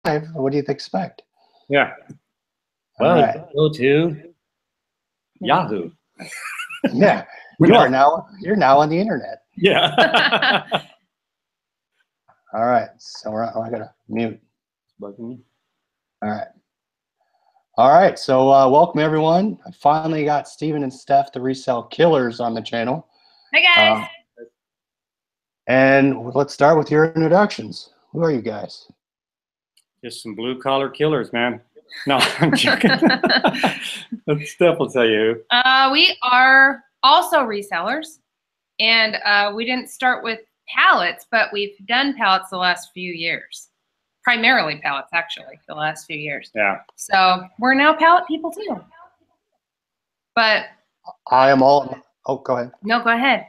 What do you expect? Yeah. Well, right. Go to Yahoo. Yeah. You're now on the internet. Yeah. All right. So I gotta mute. All right. All right. So welcome everyone. I finally got Stephen and Steph the Resale Killers on the channel. Hi guys. And let's start with your introductions. Who are you guys? Just some blue collar killers, man. No, I'm joking. Steph will tell you. We are also resellers, and we didn't start with pallets, but we've done pallets the last few years. Primarily pallets, actually, the last few years. Yeah. So we're now pallet people too. But I am all. Oh, go ahead. No, go ahead.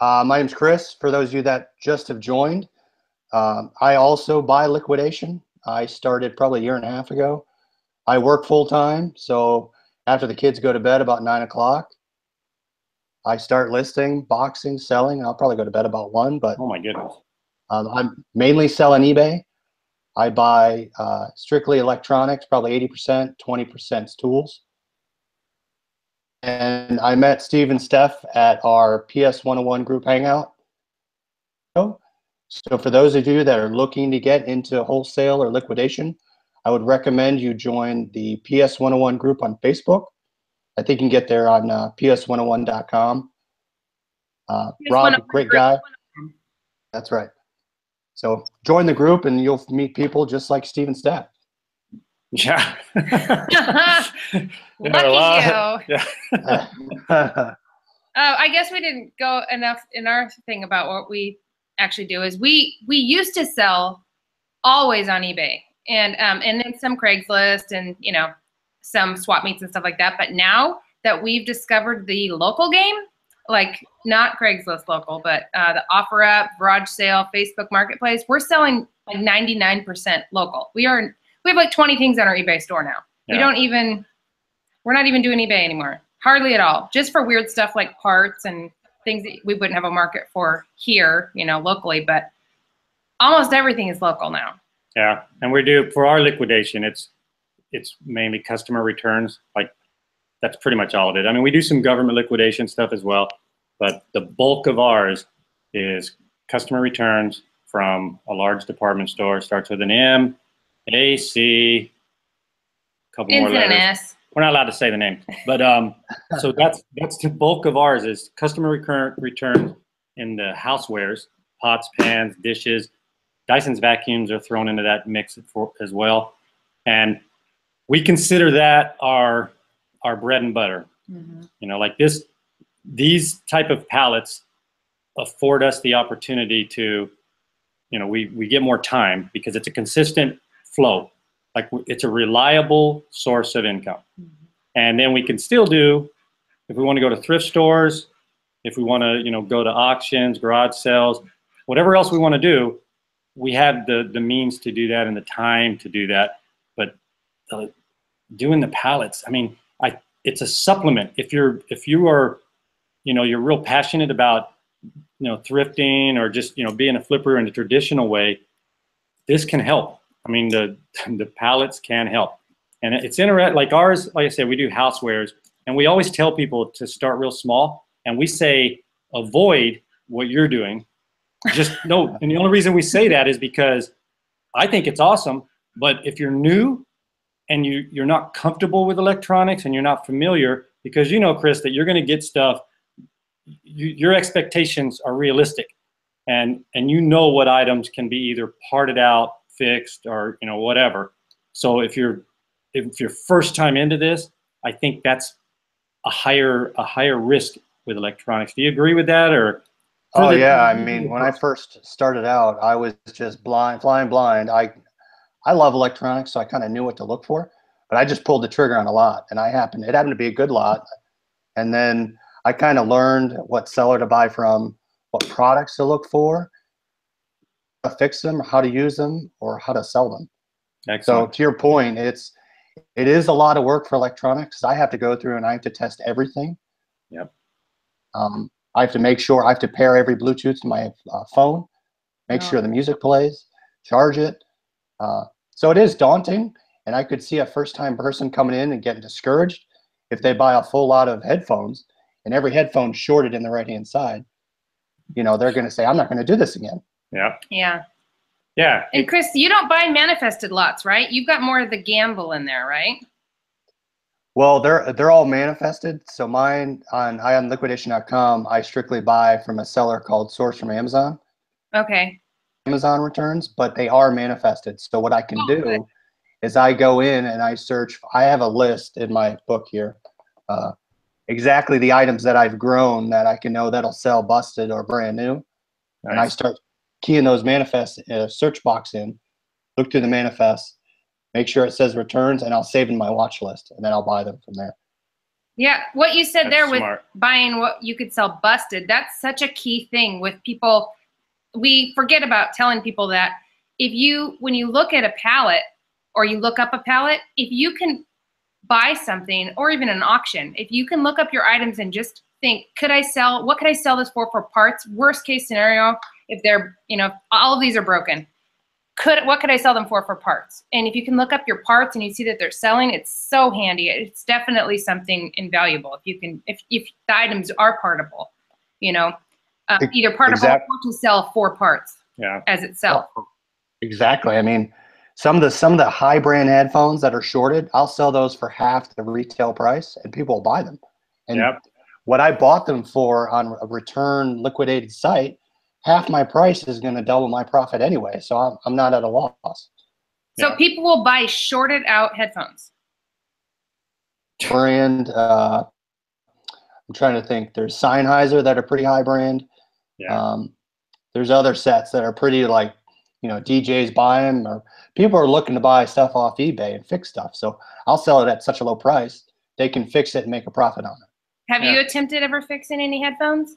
My name's Chris. For those of you that just have joined, I also buy Liquidation. I started probably a year and a half ago. I work full time, so after the kids go to bed about 9 o'clock, I start listing, boxing, selling. I'll probably go to bed about 1. But oh my goodness, I'm mainly selling eBay. I buy strictly electronics, probably 80%, 20% tools. And I met Steve and Steph at our PS 101 group hangout. So for those of you that are looking to get into wholesale or liquidation, I would recommend you join the PS 101 group on Facebook. I think you can get there on ps101.com. Rob, great guy. That's right. So join the group and you'll meet people just like Steve and Steph. Yeah. Lucky you. Yeah. I guess we didn't go enough in our thing about what we actually do is we used to sell always on eBay and then some Craigslist and some swap meets and stuff like that. But now that we've discovered the local game, like not Craigslist local, but the OfferUp, Garage Sale, Facebook Marketplace, we're selling like 99% local. We have like 20 things on our eBay store now. Yeah. We're not even doing eBay anymore. Hardly at all. Just for weird stuff like parts and things that we wouldn't have a market for here, locally, but almost everything is local now. Yeah, and we do for our liquidation. It's mainly customer returns. Like that's pretty much all of it. I mean, we do some government liquidation stuff as well, but the bulk of ours is customer returns from a large department store. Starts with an M, A, C, a couple more letters. S. We're not allowed to say the name, but so that's the bulk of ours is customer returns in the housewares, pots, pans, dishes. Dyson's vacuums are thrown into that mix as well, and we consider that our bread and butter. Mm-hmm. Like these type of pallets afford us the opportunity to, we get more time because it's a consistent flow. Like it's a reliable source of income. Mm-hmm. And then we can still do, if we want to go to thrift stores, if we want to, go to auctions, garage sales, whatever else we want to do, we have the means to do that and the time to do that. But doing the pallets, I mean, it's a supplement. If you are, you're real passionate about, thrifting or just, being a flipper in the traditional way, this can help. I mean, the pallets can help. And it's like ours, like I said, we do housewares, and we always tell people to start real small. And we say, avoid what you're doing. Just no. And the only reason we say that is because I think it's awesome. But if you're new and you're not comfortable with electronics and you're not familiar, because Chris, that you're going to get stuff, your expectations are realistic. And what items can be either parted out, fixed, or whatever. So if you're first time into this, I think that's a higher risk with electronics. Do you agree with that, or? Oh yeah, I mean, when I first started out, I was just flying blind. I love electronics, so I kind of knew what to look for, but I just pulled the trigger on a lot, and it happened to be a good lot, and then I kind of learned what seller to buy from, what products to look for, how to fix them, how to use them, or how to sell them. Excellent. So to your point, it is a lot of work for electronics. I have to go through and I have to test everything. Yep. I have to make sure I have to pair every Bluetooth to my phone, make sure the music plays, charge it. So it is daunting, and I could see a first-time person coming in and getting discouraged if they buy a full lot of headphones and every headphone shorted in the right-hand side. You know, they're going to say, I'm not going to do this again. Yeah. Yeah. Yeah. And Chris, you don't buy manifested lots, right? You've got more of the gamble in there, right? Well, they're all manifested. So mine on liquidation.com, I strictly buy from a seller called Source from Amazon. Okay. Amazon returns, but they are manifested. So what I can do is I go in and I search. I have a list in my book here, exactly the items that I've grown that I can know that'll sell busted or brand new. Nice. And I start keying those manifest search box in, look through the manifest, make sure it says returns, and I'll save in my watch list, and then I'll buy them from there. Yeah, what you said there with smart. buying what you could sell busted, that's such a key thing with people. We forget about telling people that when you look at a pallet or you look up a pallet, if you can buy something, or even an auction, if you can look up your items and just think, what could I sell this for parts? Worst case scenario, if they're, all of these are broken, what could I sell them for parts? And if you can look up your parts and you see that they're selling, it's so handy. It's definitely something invaluable if the items are partable, either partable or to sell 4 parts as itself. Exactly. I mean, some of the high brand headphones that are shorted, I'll sell those for half the retail price, and people will buy them. And what I bought them for on a return liquidated site, half my price is going to double my profit anyway. So I'm not at a loss. So people will buy shorted out headphones. Brand, I'm trying to think. There's Sennheiser that are pretty high brand. Yeah. There's other sets that are pretty DJs buy them, or people are looking to buy stuff off eBay and fix stuff. So I'll sell it at such a low price, they can fix it and make a profit on it. Have you attempted ever fixing any headphones?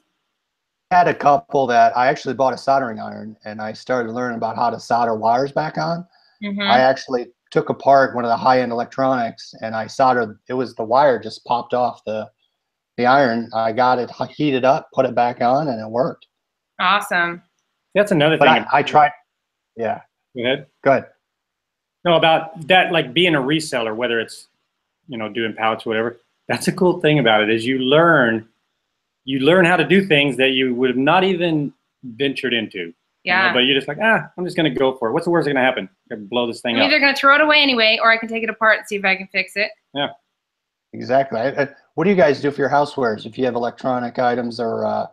I had a couple that I actually bought a soldering iron, and I started learning about how to solder wires back on. Mm-hmm. I actually took apart one of the high-end electronics, and I soldered. It was the wire just popped off the iron. I got it heated up, put it back on, and it worked. Awesome. That's another thing. But I tried. Yeah. Go ahead. Go ahead. No, about that, like being a reseller, whether it's, doing pallets or whatever, that's a cool thing about it is you learn how to do things that you would have not even ventured into. Yeah. But you're just like, I'm just going to go for it. What's the worst that's going to happen? I can blow this thing up. I'm either going to throw it away anyway, or I can take it apart and see if I can fix it. Yeah. Exactly. What do you guys do for your housewares? If you have electronic items or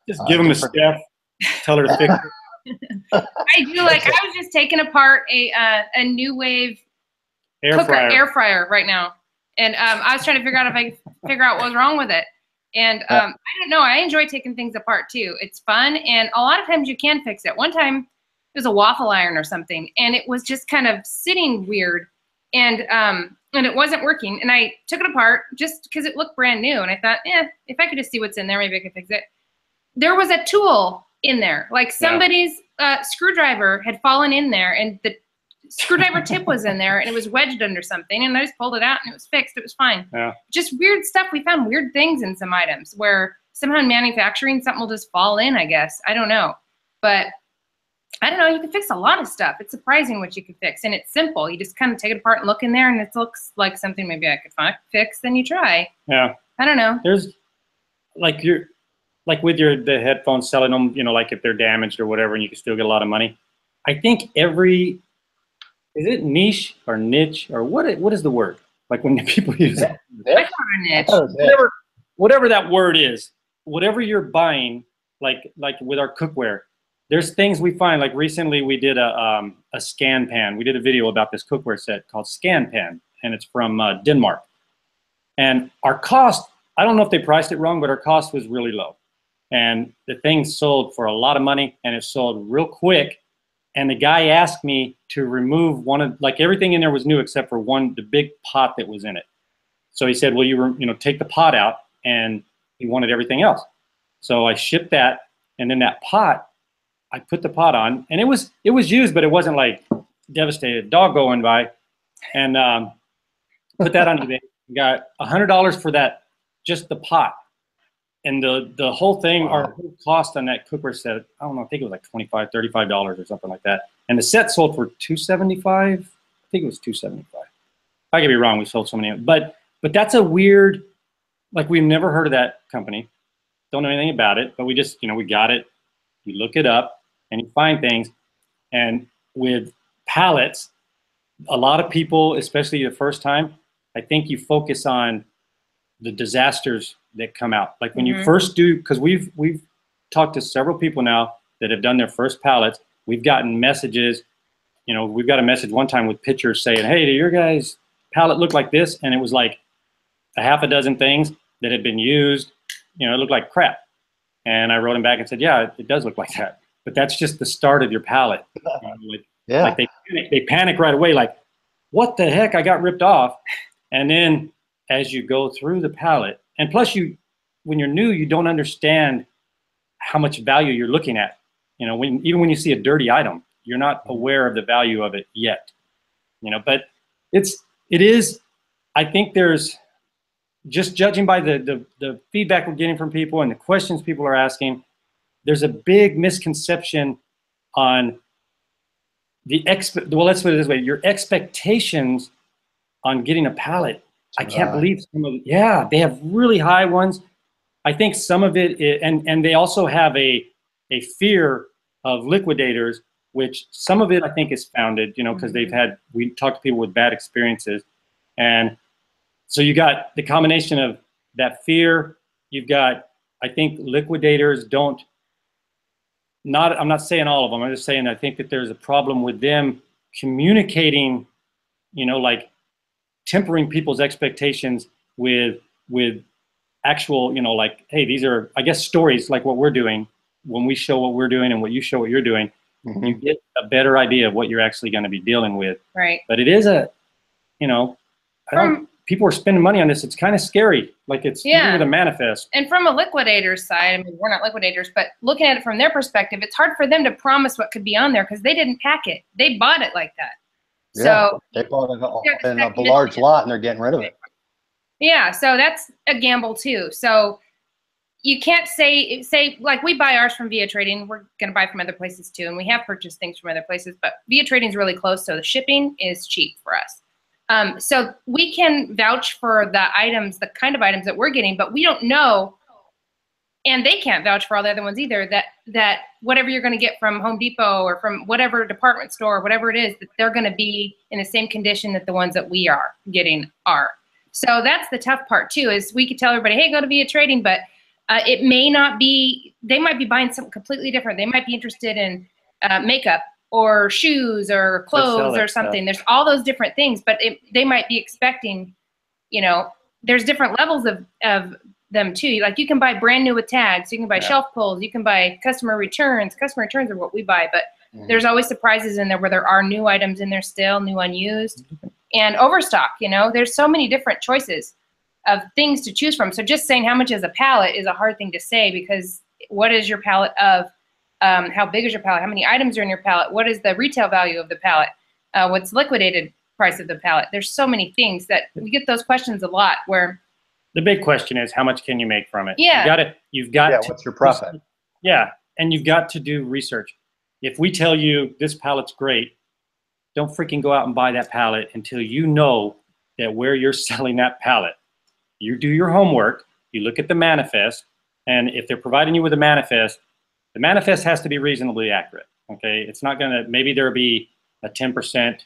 just give them to Steph, tell her to fix it. I do. I was just taking apart a New Wave air fryer right now, and I was trying to figure out if I could figure out what was wrong with it. And I don't know. I enjoy taking things apart too. It's fun, and a lot of times you can fix it. One time it was a waffle iron or something, and it was just kind of sitting weird, and it wasn't working. And I took it apart just because it looked brand new, and I thought, if I could just see what's in there, maybe I could fix it. There was a tool in there, like somebody's screwdriver had fallen in there, and the screwdriver tip was in there, and it was wedged under something, and I just pulled it out, and it was fixed. It was fine. Yeah. Just weird stuff. We found weird things in some items where somehow in manufacturing something will just fall in, I guess. I don't know. But I don't know. You can fix a lot of stuff. It's surprising what you can fix, and it's simple. You just kind of take it apart and look in there, and it looks like something maybe I could fix, then you try. Yeah. I don't know. There's like with the headphones, selling them, like if they're damaged or whatever, and you can still get a lot of money. I think is it niche or niche or what is the word? Like when people use it. I thought a niche. Whatever that word is, whatever you're buying, like with our cookware, there's things we find. Like recently we did a scan pan. We did a video about this cookware set called Scan Pan, and it's from Denmark. And our cost, I don't know if they priced it wrong, but our cost was really low. And the thing sold for a lot of money, and it sold real quick. And the guy asked me to remove everything in there was new except for the big pot that was in it. So he said, well, take the pot out, and he wanted everything else. So I shipped that, and then that pot, I put the pot on, and it was used, but it wasn't like devastated. Dog going by, and put that on eBay. Got $100 for that, just the pot. And the whole thing, our whole cost on that cookware set, I don't know, I think it was like $25, $35 or something like that. And the set sold for $275, think it was 275. I could be wrong. We sold so many, but that's a weird, like we've never heard of that company. Don't know anything about it, but we just, you know, we got it. You look it up and you find things. And with pallets, a lot of people, especially the first time, I think you focus on the disasters that come out. Like when you first do, because we've talked to several people now that have done their first pallets. We've gotten messages, you know, we've got a message one time with pictures saying, hey, do your guys' pallet look like this? And it was like a half a dozen things that had been used, you know, it looked like crap. And I wrote him back and said, yeah, it does look like that. But that's just the start of your pallet. You know, like they panic right away, like, what the heck, I got ripped off. And then as you go through the pallet, and plus when you're new, you don't understand how much value you're looking at. You know, even when you see a dirty item, you're not aware of the value of it yet. You know, but it is, I think there's, just judging by the feedback we're getting from people and the questions people are asking, there's a big misconception on well, let's put it this way, your expectations on getting a pallet. I can't believe some of it. Yeah, they have really high ones. I think some of it, and they also have a fear of liquidators, which some of it I think is founded, you know, because we talked to people with bad experiences. And so you got the combination of that fear. You've got, I think liquidators I'm not saying all of them. I'm just saying I think that there's a problem with them communicating, you know, like tempering people's expectations with actual, you know, like, hey, these are, I guess, stories like what we're doing. When we show what we're doing and what you show what you're doing, you get a better idea of what you're actually going to be dealing with. Right. But it is you know, people are spending money on this. It's kind of scary. Like it's even with a manifest. And from a liquidator's side, I mean, we're not liquidators, but looking at it from their perspective, it's hard for them to promise what could be on there because they didn't pack it. They bought it like that. Yeah, so they bought it in a large lot and they're getting rid of it. Yeah, so that's a gamble too. So you can't say like we buy ours from Via Trading. We're going to buy from other places too, and we have purchased things from other places, but Via Trading is really close, so the shipping is cheap for us. So we can vouch for the items, the kind of items that we're getting, but we don't know, and they can't vouch for all the other ones either, that whatever you're going to get from Home Depot or from whatever department store, whatever it is, that they're going to be in the same condition that the ones that we are getting are. So that's the tough part too, is we could tell everybody, hey, go to Via Trading, but it may not be, they might be buying something completely different. They might be interested in makeup or shoes or clothes or something. There's all those different things, but they might be expecting, you know, there's different levels of them too. Like you can buy brand new with tags, you can buy shelf pulls, you can buy customer returns. Customer returns are what we buy, but there's always surprises in there where there are new items in there still, new unused, and overstock. You know, there's so many different choices of things to choose from. So just saying how much is a pallet is a hard thing to say, because what is your pallet of? How big is your pallet? How many items are in your pallet? What is the retail value of the pallet? What's liquidated price of the pallet? There's so many things that we get those questions a lot. Where the big question is, how much can you make from it? Yeah, you've got to, what's your profit? Yeah, and you've got to do research. If we tell you this pallet's great, don't freaking go out and buy that pallet until you know that where you're selling that pallet. You do your homework, you look at the manifest, and if they're providing you with a manifest, the manifest has to be reasonably accurate, okay? It's not gonna, maybe there'll be a 10%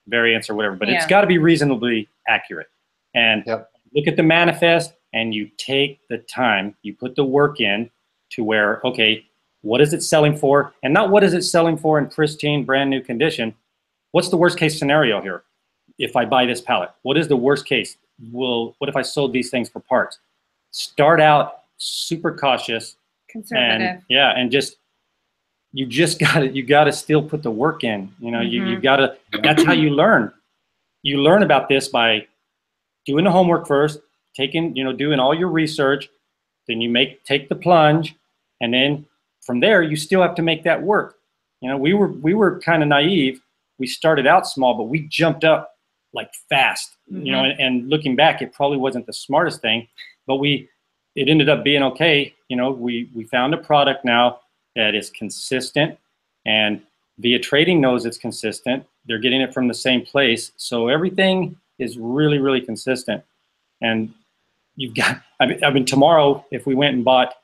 variance or whatever, but it's gotta be reasonably accurate. And look at the manifest and you take the time, you put the work in to where, okay, what is it selling for? And not what is it selling for in pristine, brand new condition. What's the worst case scenario here? If I buy this pallet, what is the worst case? What if I sold these things for parts? Start out super cautious. Conservative. And you gotta still put the work in. You know, you gotta, that's how you learn. You learn about this by doing the homework first, doing all your research, then you take the plunge, and then from there, you still have to make that work. You know, we were kind of naive. We started out small, but we jumped up like fast, you know, and looking back, it probably wasn't the smartest thing, but it ended up being okay. You know, we found a product now that is consistent, and Via Trading knows it's consistent. They're getting it from the same place. So everything is really, really consistent. And you've got, I mean, tomorrow, if we went and bought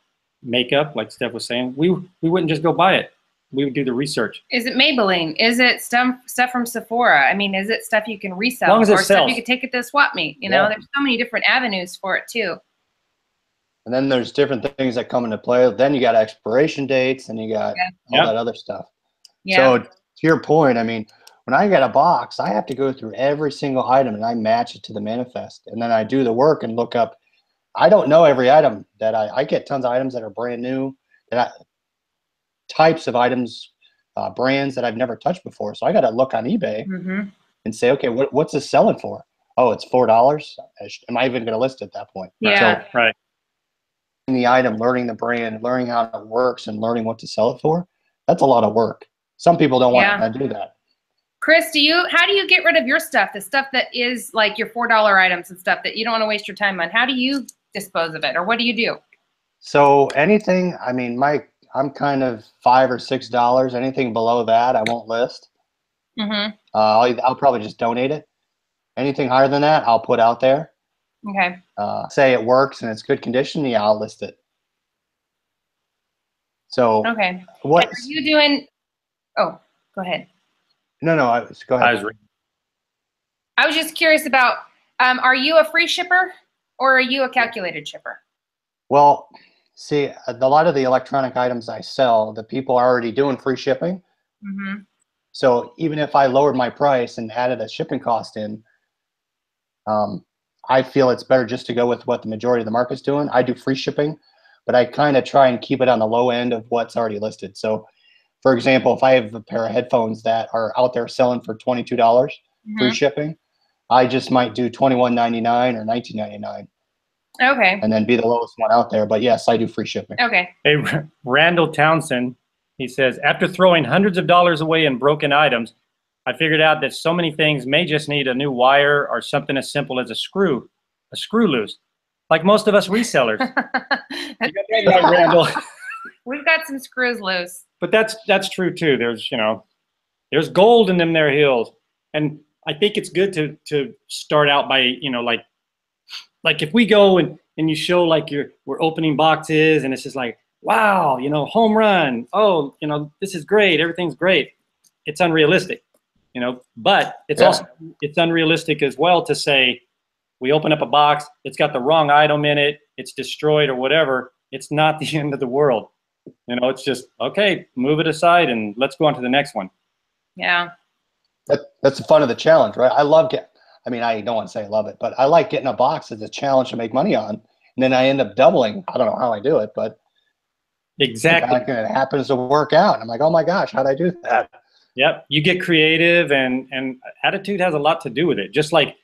makeup, like Steph was saying, we wouldn't just go buy it. We would do the research. Is it Maybelline? Is it stuff from Sephora? I mean, is it stuff you can resell? As long as it or stuff sells. you could take it to swap meet? You know, there's so many different avenues for it too. And then there's different things that come into play. Then you got expiration dates and you got all that other stuff. So to your point, I mean, when I get a box, I have to go through every single item and I match it to the manifest. And then I do the work and look up. I don't know every item that I get tons of items that are brand new, types of items, brands that I've never touched before. So I got to look on eBay and say, okay, what's this selling for? Oh, it's $4. Am I even going to list it at that point? Yeah. So, right. The item, learning the brand, learning how it works, and learning what to sell it for. That's a lot of work. Some people don't want to do that. Chris, how do you get rid of your stuff, the stuff that is like your $4 items and stuff that you don't want to waste your time on? How do you dispose of it, or what do you do? So anything, I mean, I'm kind of $5 or $6. Anything below that, I won't list. I'll probably just donate it. Anything higher than that, I'll put out there. Okay. Say it works and it's good condition, yeah, I'll list it. So okay. What are you doing? Oh, go ahead. No, go ahead. I was just curious about, are you a free shipper or are you a calculated shipper? Well, see, a lot of the electronic items I sell, the people are already doing free shipping. So even if I lowered my price and added a shipping cost in, I feel it's better just to go with what the majority of the market's doing. I do free shipping, but I kind of try and keep it on the low end of what's already listed. So, for example, if I have a pair of headphones that are out there selling for $22 free shipping, I just might do $21.99 or $19.99. Okay. And then be the lowest one out there. But yes, I do free shipping. Okay. Hey, Randall Townsend, he says, after throwing hundreds of dollars away in broken items, I figured out that so many things may just need a new wire or something as simple as a screw loose, like most of us resellers. You got that right, Randall. We've got some screws loose. But that's true too. There's gold in them there hills, and I think it's good to start out by like if we go and you show like we're opening boxes and it's just like, wow, home run. Oh, this is great. Everything's great. It's unrealistic. But it's also unrealistic as well to say we open up a box, it's got the wrong item in it, it's destroyed or whatever. It's not the end of the world. It's just, okay, move it aside and let's go on to the next one. Yeah. That's the fun of the challenge, right? I don't want to say I love it, but I like getting a box as a challenge to make money on. And then I end up doubling. I don't know how I do it, but exactly. It happens to work out. I'm like, oh my gosh, how'd I do that? Yep. You get creative and attitude has a lot to do with it. Just like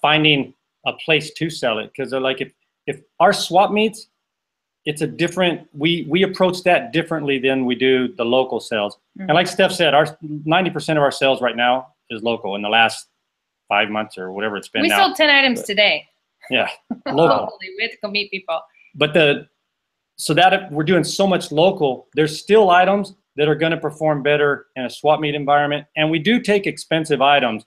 finding a place to sell it. Because they're like, if our swap meets, it's a different, we approach that differently than we do the local sales. And like Steph said, 90% of our sales right now is local in the last 5 months or whatever it's been. We sold 10 items today. Yeah. Locally. We had to go meet people. But so that we're doing so much local, there's still items that are going to perform better in a swap meet environment. And we do take expensive items,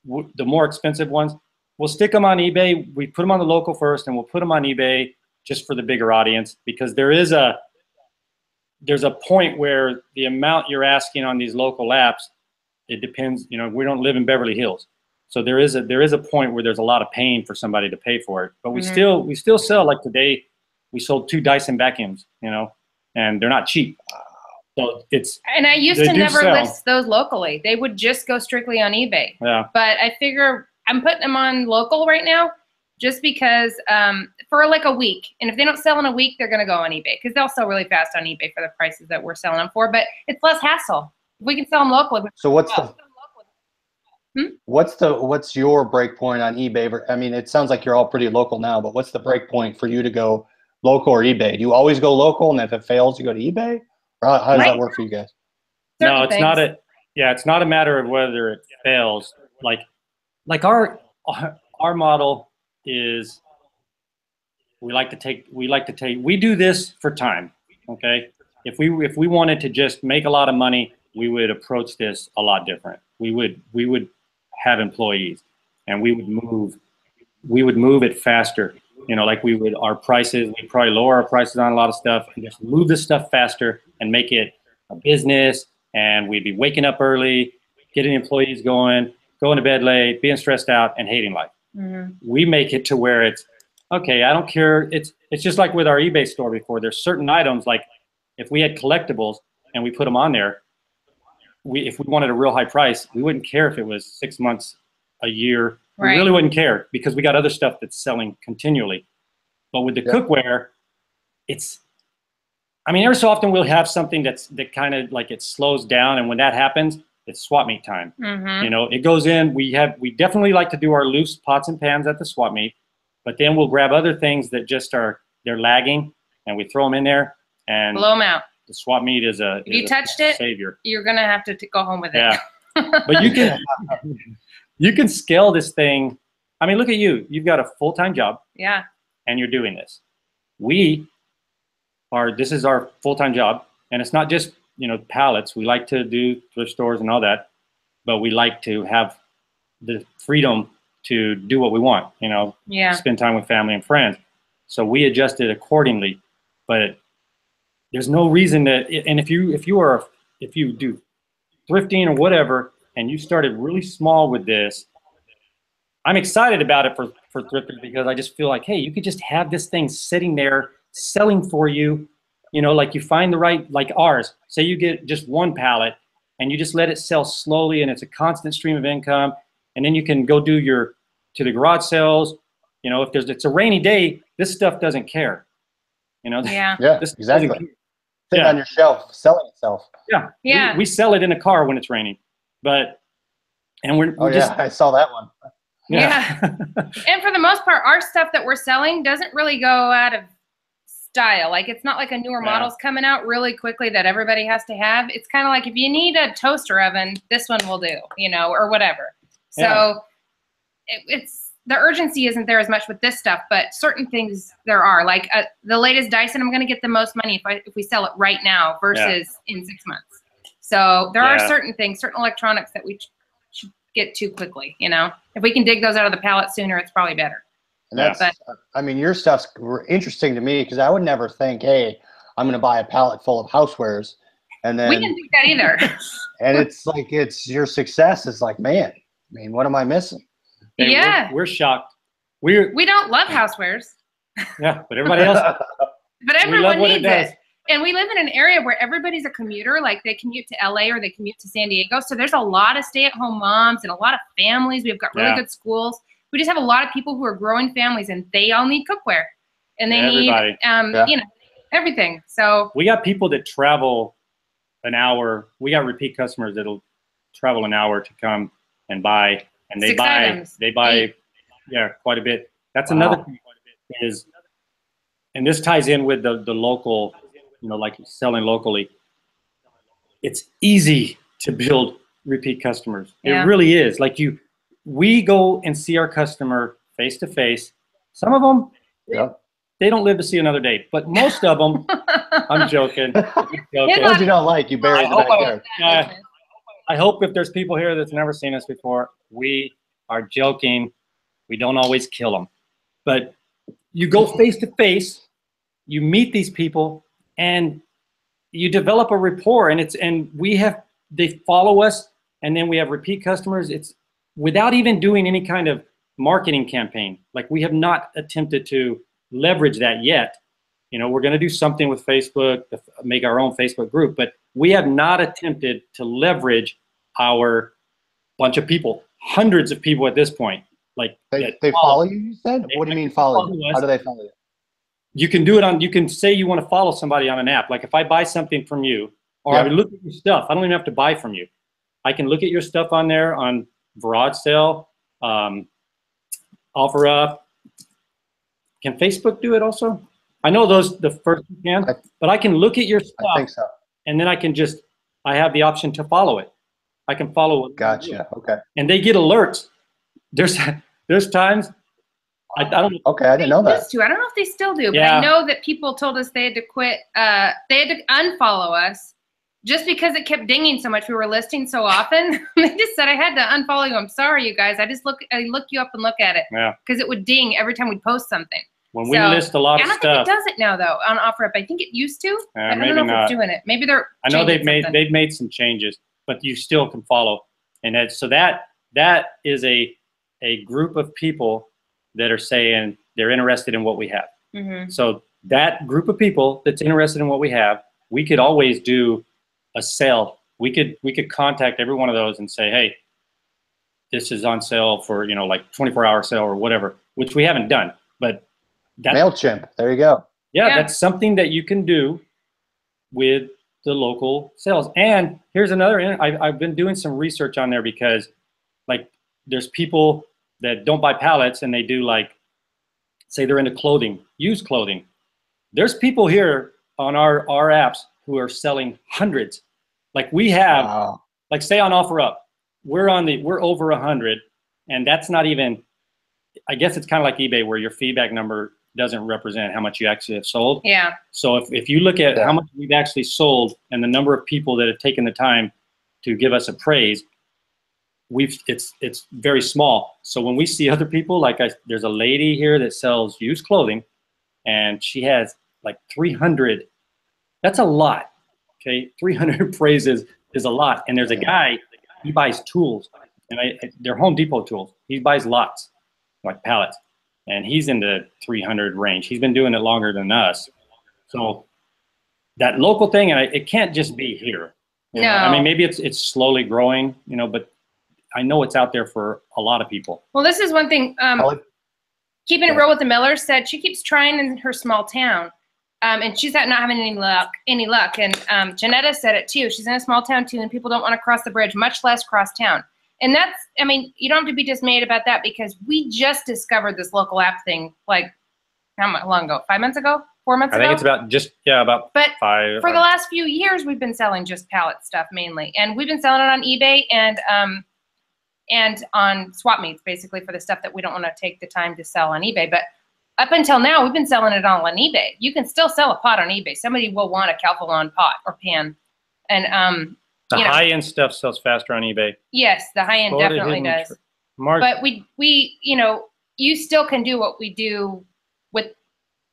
the more expensive ones. We'll stick them on eBay. We put them on the local first, and we'll put them on eBay just for the bigger audience, because there's a point where the amount you're asking on these local apps, it depends. We don't live in Beverly Hills, so there is a point where there's a lot of pain for somebody to pay for it. But we still sell. Like today, we sold 2 Dyson vacuums, and they're not cheap. So and I used to never list those locally. They would just go strictly on eBay. Yeah. But I figure I'm putting them on local right now just because for like a week. And if they don't sell in a week, they're going to go on eBay because they'll sell really fast on eBay for the prices that we're selling them for. But it's less hassle. If we can sell them locally. So what's your break point on eBay? I mean, it sounds like you're all pretty local now, but what's the break point for you to go local or eBay? Do you always go local, and if it fails, you go to eBay? Or how does that work for you guys? No, it's not it's not a matter of whether it fails. Like our model is we do this for time. Okay. If we wanted to just make a lot of money, we would approach this a lot different. We would have employees, and we would move it faster. You know, like our prices, we'd probably lower our prices on a lot of stuff and just move this stuff faster and make it a business. And we'd be waking up early, getting employees going to bed late, being stressed out, and hating life. We make it to where it's, okay, I don't care. It's just like with our eBay store before. There's certain items, like if we had collectibles and we put them on there, if we wanted a real high price, we wouldn't care if it was 6 months, a year. We really wouldn't care because we got other stuff that's selling continually. But with the cookware, I mean, every so often we'll have something that kind of like it slows down, and when that happens, it's swap meet time. You know, it goes in. We definitely like to do our loose pots and pans at the swap meet, but then we'll grab other things that just they're lagging, and we throw them in there and blow them out. The swap meet is a if you touched it, savior. You're gonna have to go home with it. Yeah, but you can scale this thing. I mean, look at you. You've got a full-time job. Yeah. And you're doing this. This is our full-time job, and it's not just, you know, pallets. We like to do thrift stores and all that, but we like to have the freedom to do what we want, you know, spend time with family and friends. So we adjusted accordingly, but there's no reason that, and if you do thrifting or whatever, and you started really small with this, I'm excited about it for thrifting, because I just feel like, hey, you could just have this thing sitting there selling for you, you know, like you find the right, like ours, say you get just one pallet and you just let it sell slowly, and it's a constant stream of income. And then you can go do to the garage sales. You know, if it's a rainy day, this stuff doesn't care. You know, exactly. Sit on your shelf, selling itself. Yeah. We sell it in a car when it's raining, and we're just. I saw that one. Yeah. And for the most part, our stuff that we're selling doesn't really go out of style. Like, it's not like a newer model's coming out really quickly that everybody has to have. It's kind of like, if you need a toaster oven, this one will do, you know, or whatever. So it's the urgency isn't there as much with this stuff, but certain things there are. Like the latest Dyson, I'm going to get the most money if we sell it right now versus in 6 months. So there are certain things, certain electronics that we should get too quickly, you know. If we can dig those out of the pallet sooner, it's probably better. And that's, I mean, your stuff's interesting to me, because I would never think, hey, I'm going to buy a pallet full of housewares, and then we didn't think that either. And it's like, it's your success is like, man, I mean, what am I missing? Hey, we're shocked. We don't love housewares. Yeah, but everybody else. But everyone needs it. And we live in an area where everybody's a commuter. Like, they commute to LA or they commute to San Diego. So there's a lot of stay-at-home moms and a lot of families. We've got really good schools. We just have a lot of people who are growing families, and they all need cookware, and they need, you know, everything. So we got people that travel an hour. We got repeat customers that'll travel an hour to come and buy, and they buy quite a bit. That's another thing is, and this ties in with the local, you know, like selling locally. It's easy to build repeat customers. It really is. Like, we go and see our customer face to face. Some of them, they don't live to see another day, but most of them, I'm joking. What you don't like, you bury it back there. I hope if there's people here that's never seen us before, we are joking. We don't always kill them, but you go face to face, you meet these people, and you develop a rapport, and they follow us, and then we have repeat customers. It's without even doing any kind of marketing campaign. Like, we have not attempted to leverage that yet. You know, we're going to do something with Facebook, make our own Facebook group, but we have not attempted to leverage our bunch of people, hundreds of people at this point. Like, they follow you, you said? What do you mean follow you? How do they follow you? You can do it you can say you want to follow somebody on an app. Like, if I buy something from you, or I would look at your stuff, I don't even have to buy from you. I can look at your stuff on there on Garage Sale, OfferUp. Can Facebook do it also? I know the first you can, but I can look at your stuff. I think so. And then I have the option to follow it. I can follow it. Gotcha. Okay. And they get alerts. There's times I don't know. Okay, I didn't know that. I don't know if they still do, but I know that people told us they had to quit. They had to unfollow us just because it kept dinging so much, we were listing so often. They just said I had to unfollow you. I'm sorry, you guys. I look you up and look at it. Yeah. Because it would ding every time we'd post something. When we list a lot of stuff. I don't think it does it now though on OfferUp. I think it used to. I don't know if it's doing it. Maybe they're. I know they've made some changes, but you still can follow. And that is a group of people that are saying they're interested in what we have. Mm-hmm. So that group of people that's interested in what we have, we could always do a sale. We could contact every one of those and say, hey, this is on sale for, you know, like 24-hour sale or whatever, which we haven't done, but that's MailChimp. There you go. Yeah, that's something that you can do with the local sales. And here's another, I've been doing some research on there because like there's people that don't buy pallets and they do like, say they're into clothing, used clothing. There's people here on our apps who are selling hundreds. Like we have, like say on OfferUp, we're over 100, and that's not even, I guess it's kind of like eBay where your feedback number doesn't represent how much you actually have sold. Yeah. So if you look at how much we've actually sold and the number of people that have taken the time to give us a praise, it's very small. So when we see other people, like there's a lady here that sells used clothing, and she has like 300. That's a lot. Okay, 300 praises is a lot. And there's a guy, he buys tools, and they're Home Depot tools. He buys lots, like pallets, and he's in the 300 range. He's been doing it longer than us. So that local thing, and it can't just be here. You know? I mean, maybe it's slowly growing, you know, but I know it's out there for a lot of people. Well, this is one thing. Keeping it real with the Millers said she keeps trying in her small town, and she's not having any luck. And Janetta said it too. She's in a small town too, and people don't want to cross the bridge, much less cross town. And that's, I mean, you don't have to be dismayed about that because we just discovered this local app thing like how long ago? 5 months ago? 4 months ago? I think it's about but 5. For the last few years, we've been selling just pallet stuff mainly, and we've been selling it on eBay and on swap meets, basically for the stuff that we don't want to take the time to sell on eBay. But up until now, we've been selling it all on eBay. You can still sell a pot on eBay. Somebody will want a Calphalon pot or pan, and the high-end stuff sells faster on eBay. Yes, the high-end definitely does. But we, you know, you still can do what we do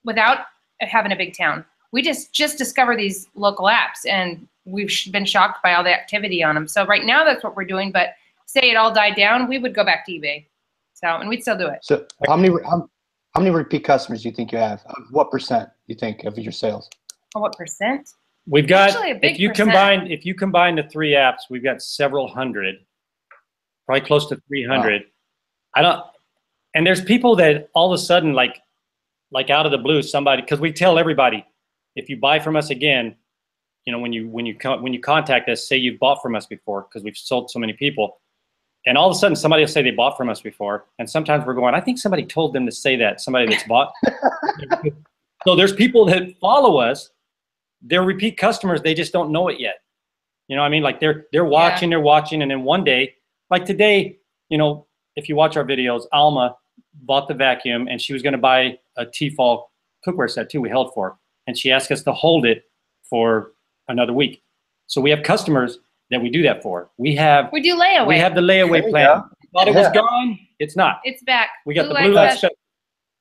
without having a big town. We just discover these local apps, and we've been shocked by all the activity on them. So right now, that's what we're doing. But say it all died down, we would go back to eBay. So, and we'd still do it. So how many repeat customers do you think you have? What percent you think of your sales? Oh, what percent? We've got, actually a big if you combine the 3 apps, we've got several hundred, probably close to 300. Wow. And there's people that all of a sudden, like out of the blue, somebody, because we tell everybody, if you buy from us again, you know, when you contact us, say you've bought from us before, because we've sold so many people, and all of a sudden somebody will say they bought from us before, and sometimes we're going, I think somebody told them to say that, somebody that's bought. So there's people that follow us. They're repeat customers. They just don't know it yet. You know what I mean? Like they're watching, and then one day, like today, you know, if you watch our videos, Alma bought the vacuum, and she was going to buy a T-Fall cookware set too. We held for her, and she asked us to hold it for another week. So we have customers that we do that for. We do layaway. We have the layaway plan. Thought it was gone. It's not. It's back. We got the blue light special.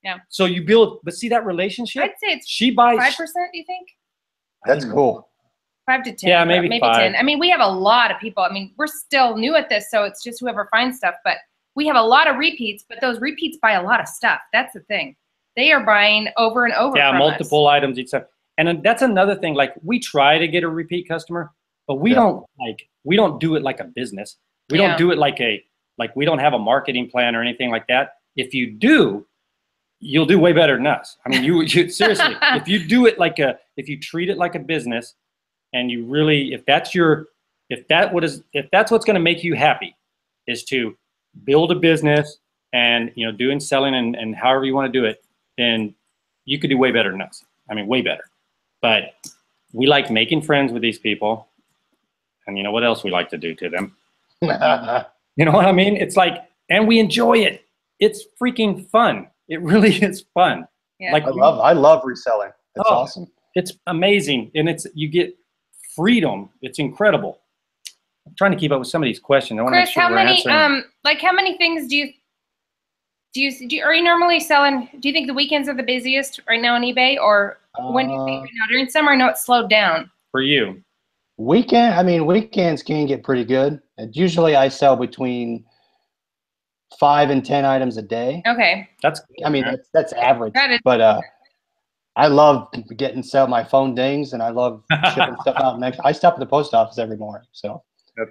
Yeah. So you build, but see that relationship? I'd say it's she buys 5%. Do you think? That's cool. 5 to 10. Yeah, maybe 5. 10. I mean, we have a lot of people. I mean, we're still new at this, so it's just whoever finds stuff. But we have a lot of repeats. But those repeats buy a lot of stuff. That's the thing. They are buying over and over. Yeah, from multiple us. items each time. And that's another thing. Like we try to get a repeat customer, but we don't do it like a business. We don't do it like we don't have a marketing plan or anything like that. If you do, you'll do way better than us. I mean, you seriously, if you do it if you treat it like a business, and you really, if that's what's going to make you happy, is to build a business and, you know, doing selling and however you want to do it, then you could do way better than us. I mean, way better. But we like making friends with these people, and you know what else we like to do to them? You know what I mean? It's like, and we enjoy it. It's freaking fun. It really is fun. Yeah. Like I love reselling. It's awesome. It's amazing, and you get freedom. It's incredible. I'm trying to keep up with some of these questions. I want to make Chris, sure how we're many answering. like how many things are you normally selling? Do you think the weekends are the busiest right now on eBay, or when do you think right now? During summer, I know it's slowed down. For you? Weekends can get pretty good. And usually I sell between 5 and 10 items a day. Okay. That's I mean, that's average. That is- But I love sell my phone dings, and I love shipping stuff out. I stop at the post office every morning. So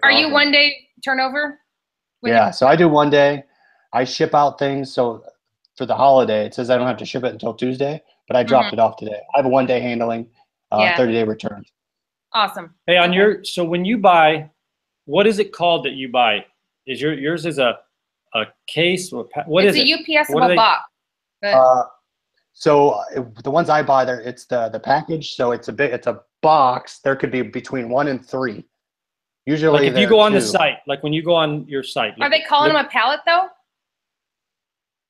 are you one day turnover? Yeah, so I do one day. I ship out things. So for the holiday, it says I don't have to ship it until Tuesday, but I dropped it off today. I have a 1 day handling, 30-day returns. Awesome. Hey, on your, so when you buy, what is it called that you buy? Is yours is a case or what is it? It's a UPS box. So the ones I buy there, it's the package. So it's a box. There could be between 1 and 3. Usually, like if you go on the site, like when you go on your site, are they calling them a pallet though?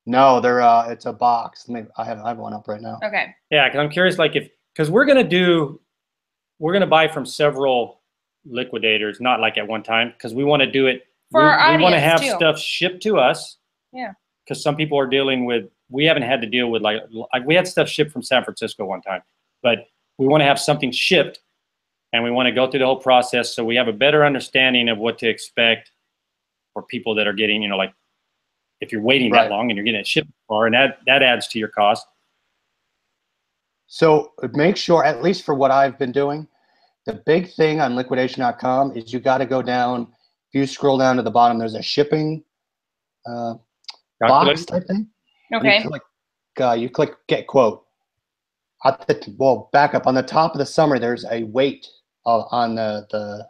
No, they're it's a box. I have one up right now. Okay. Yeah, because I'm curious, like because we're gonna buy from several liquidators, not like at one time, because we want to do it. For our audience, we want to have too. stuff shipped to us. Yeah. Because some people are dealing with, we haven't had to deal with like we had stuff shipped from San Francisco one time, but we want to have something shipped, and we want to go through the whole process so we have a better understanding of what to expect for people that are getting, you know, like if you're waiting that long and you're getting it shipped far, and that adds to your cost. So make sure, at least for what I've been doing, the big thing on liquidation.com is you got to go down. If you scroll down to the bottom, there's a shipping box type thing. Okay. You click get quote. Back up on the top of the summary, there's a weight on the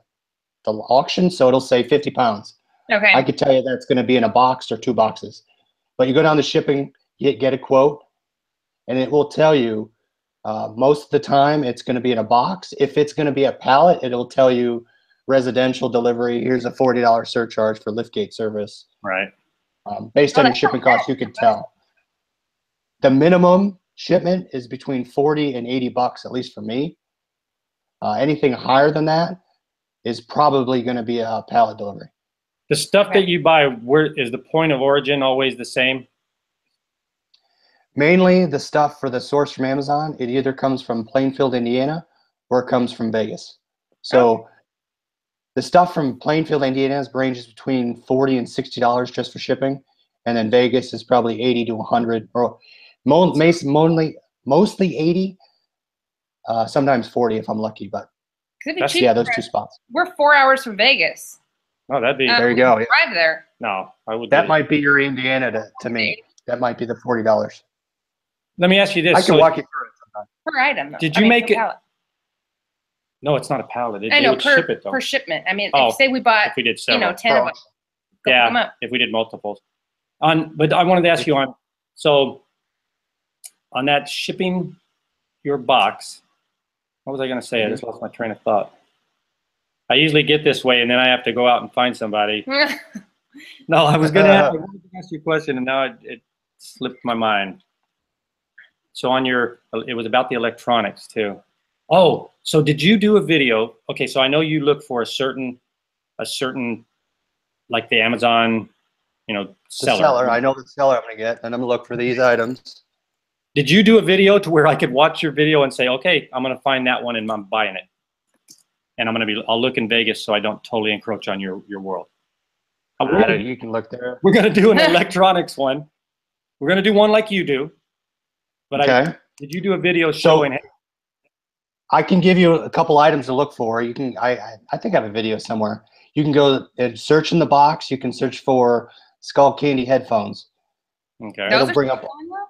auction, so it'll say 50 pounds. Okay. I could tell you that's going to be in a box or 2 boxes. But you go down to shipping, get a quote, and it will tell you most of the time it's going to be in a box. If it's going to be a pallet, it'll tell you residential delivery. Here's a $40 surcharge for liftgate service. Right. Based on your shipping costs, you can tell. The minimum shipment is between 40 and 80 bucks, at least for me. Anything higher than that is probably going to be a pallet delivery. The stuff that you buy, where is the point of origin always the same? Mainly the stuff for the source from Amazon, it either comes from Plainfield, Indiana, or it comes from Vegas. So the stuff from Plainfield, Indiana ranges between $40 and $60 just for shipping. And then Vegas is probably 80 to 100, or mostly 80, sometimes 40 if I'm lucky. But yeah, those 2 spots. We're 4 hours from Vegas. Oh, that'd be there you go. Yeah. Drive there. No, I would. That might be your Indiana to me. That might be the $40. Let me ask you this. I can walk you through it sometime. Per item, though. Did you make it? No, it's not a pallet. I know, ship it, though. per shipment. I mean, if, say we bought, if we did several. 10 of them. Yeah, if we did multiples. But I wanted to ask you on that shipping your box, what was I going to say? I just lost my train of thought. I usually get this way, and then I have to go out and find somebody. No, I was going to ask you a question, and now it slipped my mind. So it was about the electronics too. Oh, so did you do a video? Okay, so I know you look for a certain, like the Amazon, seller. I know the seller I'm going to get, and I'm going to look for these items. Did you do a video to where I could watch your video and say, okay, I'm going to find that one and I'm buying it, and I'll look in Vegas so I don't totally encroach on your world. You can look there. We're going to do an electronics one. We're going to do one like you do. But did you do a video showing? I can give you a couple items to look for. You can. I think I have a video somewhere. You can go and search in the box. You can search for Skull Candy headphones. Okay. Those It'll bring up. Well?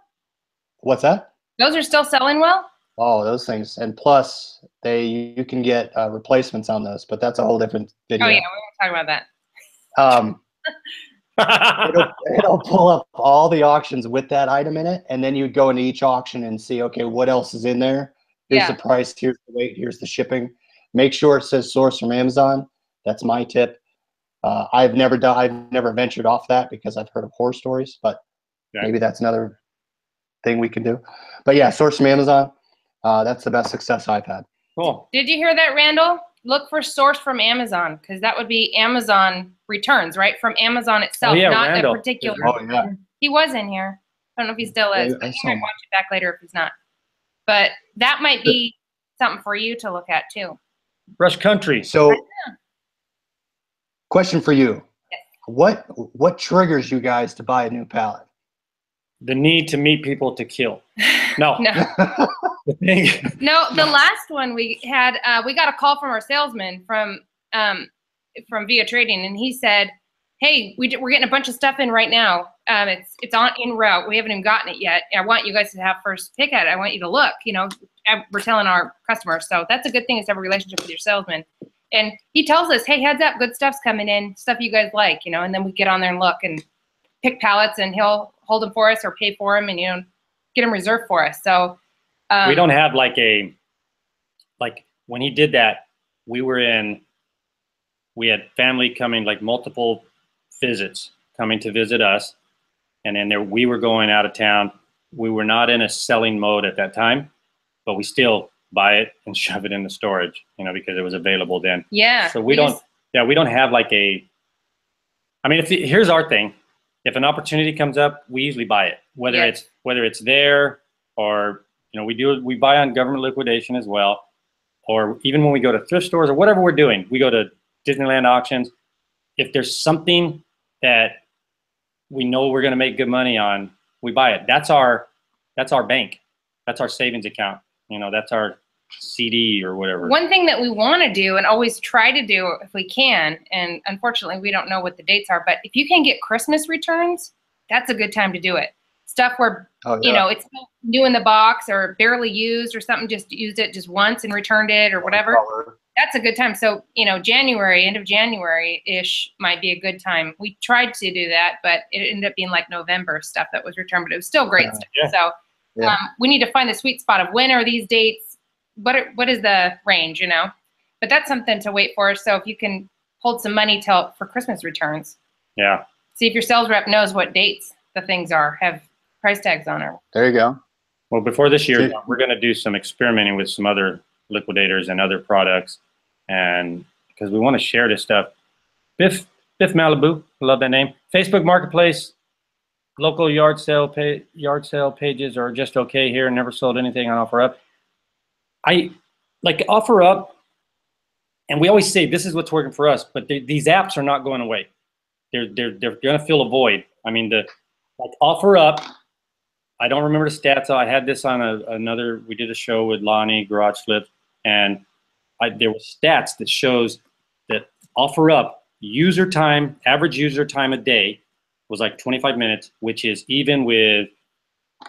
What's that? Those are still selling well? Oh, those things. And plus, you can get replacements on those, but that's a whole different video. Oh yeah, we won't talk about that. It'll pull up all the auctions with that item in it, and then you go into each auction and see, okay, what else is in there? Here's the price, here's the weight, here's the shipping. Make sure it says source from Amazon. That's my tip. I've never ventured off that because I've heard of horror stories, but maybe that's another thing we can do. But yeah, source from Amazon. That's the best success I've had. Cool. Did you hear that, Randall? look for source from Amazon, because that would be Amazon returns, right? From Amazon itself, not Randall. a particular. Oh yeah. He was in here. I don't know if he still is, but you might watch it back later if he's not. But that might be something for you to look at too. Brush country. So, question for you. What triggers you guys to buy a new pallet? The need to meet people to kill. No. No. No, the last one we had, we got a call from our salesman from Via Trading, and he said, "Hey, we're getting a bunch of stuff in right now. It's on en route. We haven't even gotten it yet. I want you guys to have first pick at it. I want you to look. You know, we're telling our customers. So that's a good thing, is to have a relationship with your salesman." And he tells us, "Hey, heads up, good stuff's coming in, stuff you guys like, you know." And then we get on there and look and pick pallets, and he'll hold them for us or pay for them, and get them reserved for us. So we don't have like when he did that, we had family coming, like multiple visits coming to visit us, and then we were going out of town. We were not in a selling mode at that time, but we still buy it and shove it in the storage, because it was available then. Yeah. So we don't have like here's our thing. If an opportunity comes up, we usually buy it, whether it's there or, we buy on government liquidation as well, or even when we go to thrift stores or whatever we're doing, we go to Disneyland auctions. If there's something that we know we're going to make good money on, we buy it. That's our bank. That's our savings account. That's our CD or whatever. One thing that we want to do and always try to do if we can, and unfortunately we don't know what the dates are, but if you can get Christmas returns, that's a good time to do it. Stuff where, it's still new in the box or barely used or something, just used it just once and returned it or whatever. That's a good time. So, January, end of January-ish might be a good time. We tried to do that, but it ended up being like November stuff that was returned, but it was still great stuff. Yeah. So we need to find the sweet spot of when are these dates, what is the range, But that's something to wait for. So if you can hold some money for Christmas returns. Yeah. See if your sales rep knows what dates the things have price tags on it. There you go. Well, before this year, we're going to do some experimenting with some other liquidators and other products, and because we want to share this stuff. Biff Malibu, I love that name. Facebook Marketplace, local yard sale pages are just okay here. Never sold anything on OfferUp. I like OfferUp, and we always say this is what's working for us, but these apps are not going away. They're going to fill a void. I mean, like OfferUp. I don't remember the stats. I had this on we did a show with Lonnie, Garage Flip, and there were stats that shows that OfferUp average user time a day was like 25 minutes, which is even with,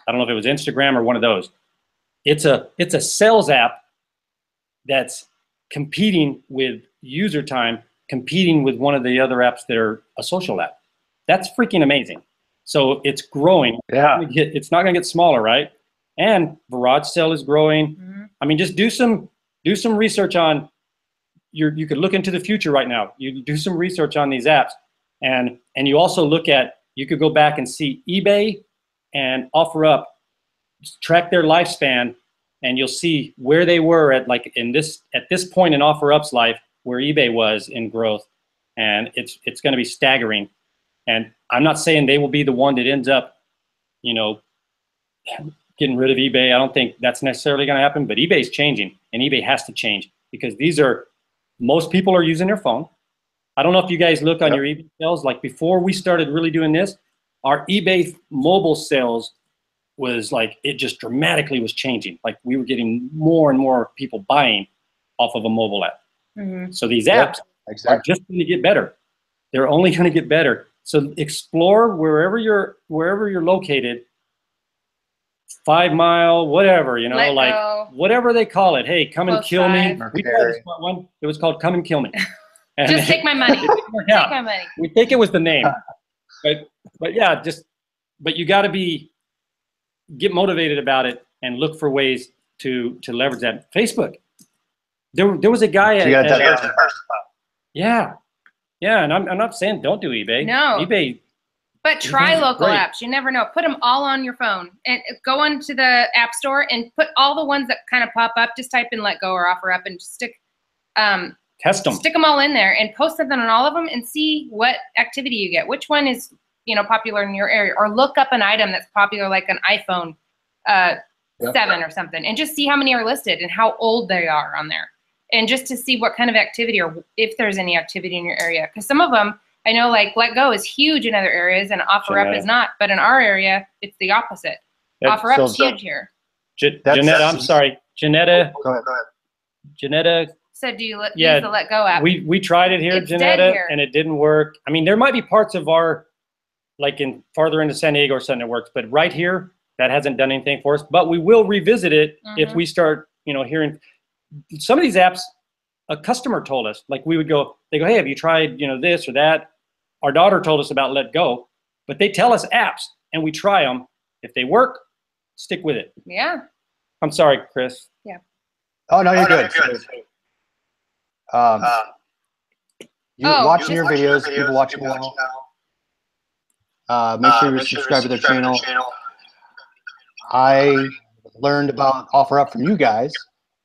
I don't know if it was Instagram or one of those. It's a sales app that's competing with user time, competing with one of the other apps that are a social app. That's freaking amazing. So it's growing. Yeah. It's not going to get smaller, right? And garage sale is growing. Mm-hmm. I mean, just do some research on. You could look into the future right now. You do some research on these apps, and you also look at. You could go back and see eBay and OfferUp, track their lifespan, and you'll see where they were at this point in OfferUp's life, where eBay was in growth, and it's going to be staggering. And I'm not saying they will be the one that ends up, getting rid of eBay. I don't think that's necessarily going to happen, but eBay is changing, and eBay has to change because most people are using their phone. I don't know if you guys look on your eBay sales. Like before we started really doing this, our eBay mobile sales was like, it just dramatically was changing. Like we were getting more and more people buying off of a mobile app. Mm-hmm. So these apps are just going to get better. They're only going to get better. So explore wherever you're located, 5 mile, whatever, whatever they call it. Hey, come and kill me. We called this one. It was called Come and Kill Me. And just take my money. Take my money. We think it was the name, but yeah, but you got to get motivated about it and look for ways to leverage that. Facebook. There was a guy Yeah, and I'm not saying don't do eBay. No. eBay. But try local apps. You never know. Put them all on your phone and go onto the app store and put all the ones that kind of pop up. Just type in Let Go or OfferUp and just stick Test them. Stick them all in there and post something on all of them and see what activity you get. Which one is, you know, popular in your area, or look up an item that's popular, like an iPhone 7 or something, and just see how many are listed and how old they are on there. And just to see what kind of activity, or if there's any activity in your area. Because some of them, I know, like Let Go is huge in other areas and OfferUp is not. But in our area, it's the opposite. OfferUp's huge here. Janetta, I'm sorry. Janetta. Go ahead. Janetta. So do you use the Let Go app? We tried it here, It's Janetta, here. and it didn't work. I mean, there might be parts of our, like in farther into San Diego or something that works, but right here, that hasn't done anything for us. But we will revisit it if we start, you know, hearing some of these apps. A customer told us, like they go, hey, have you tried, you know, this or that? Our daughter told us about Let Go, but they tell us apps and we try them. If they work, stick with it. Yeah. I'm sorry, Chris. Yeah. Oh, no, you're good. Watching your videos, people watching now. Make sure you're subscribed to their channel. I learned about OfferUp from you guys.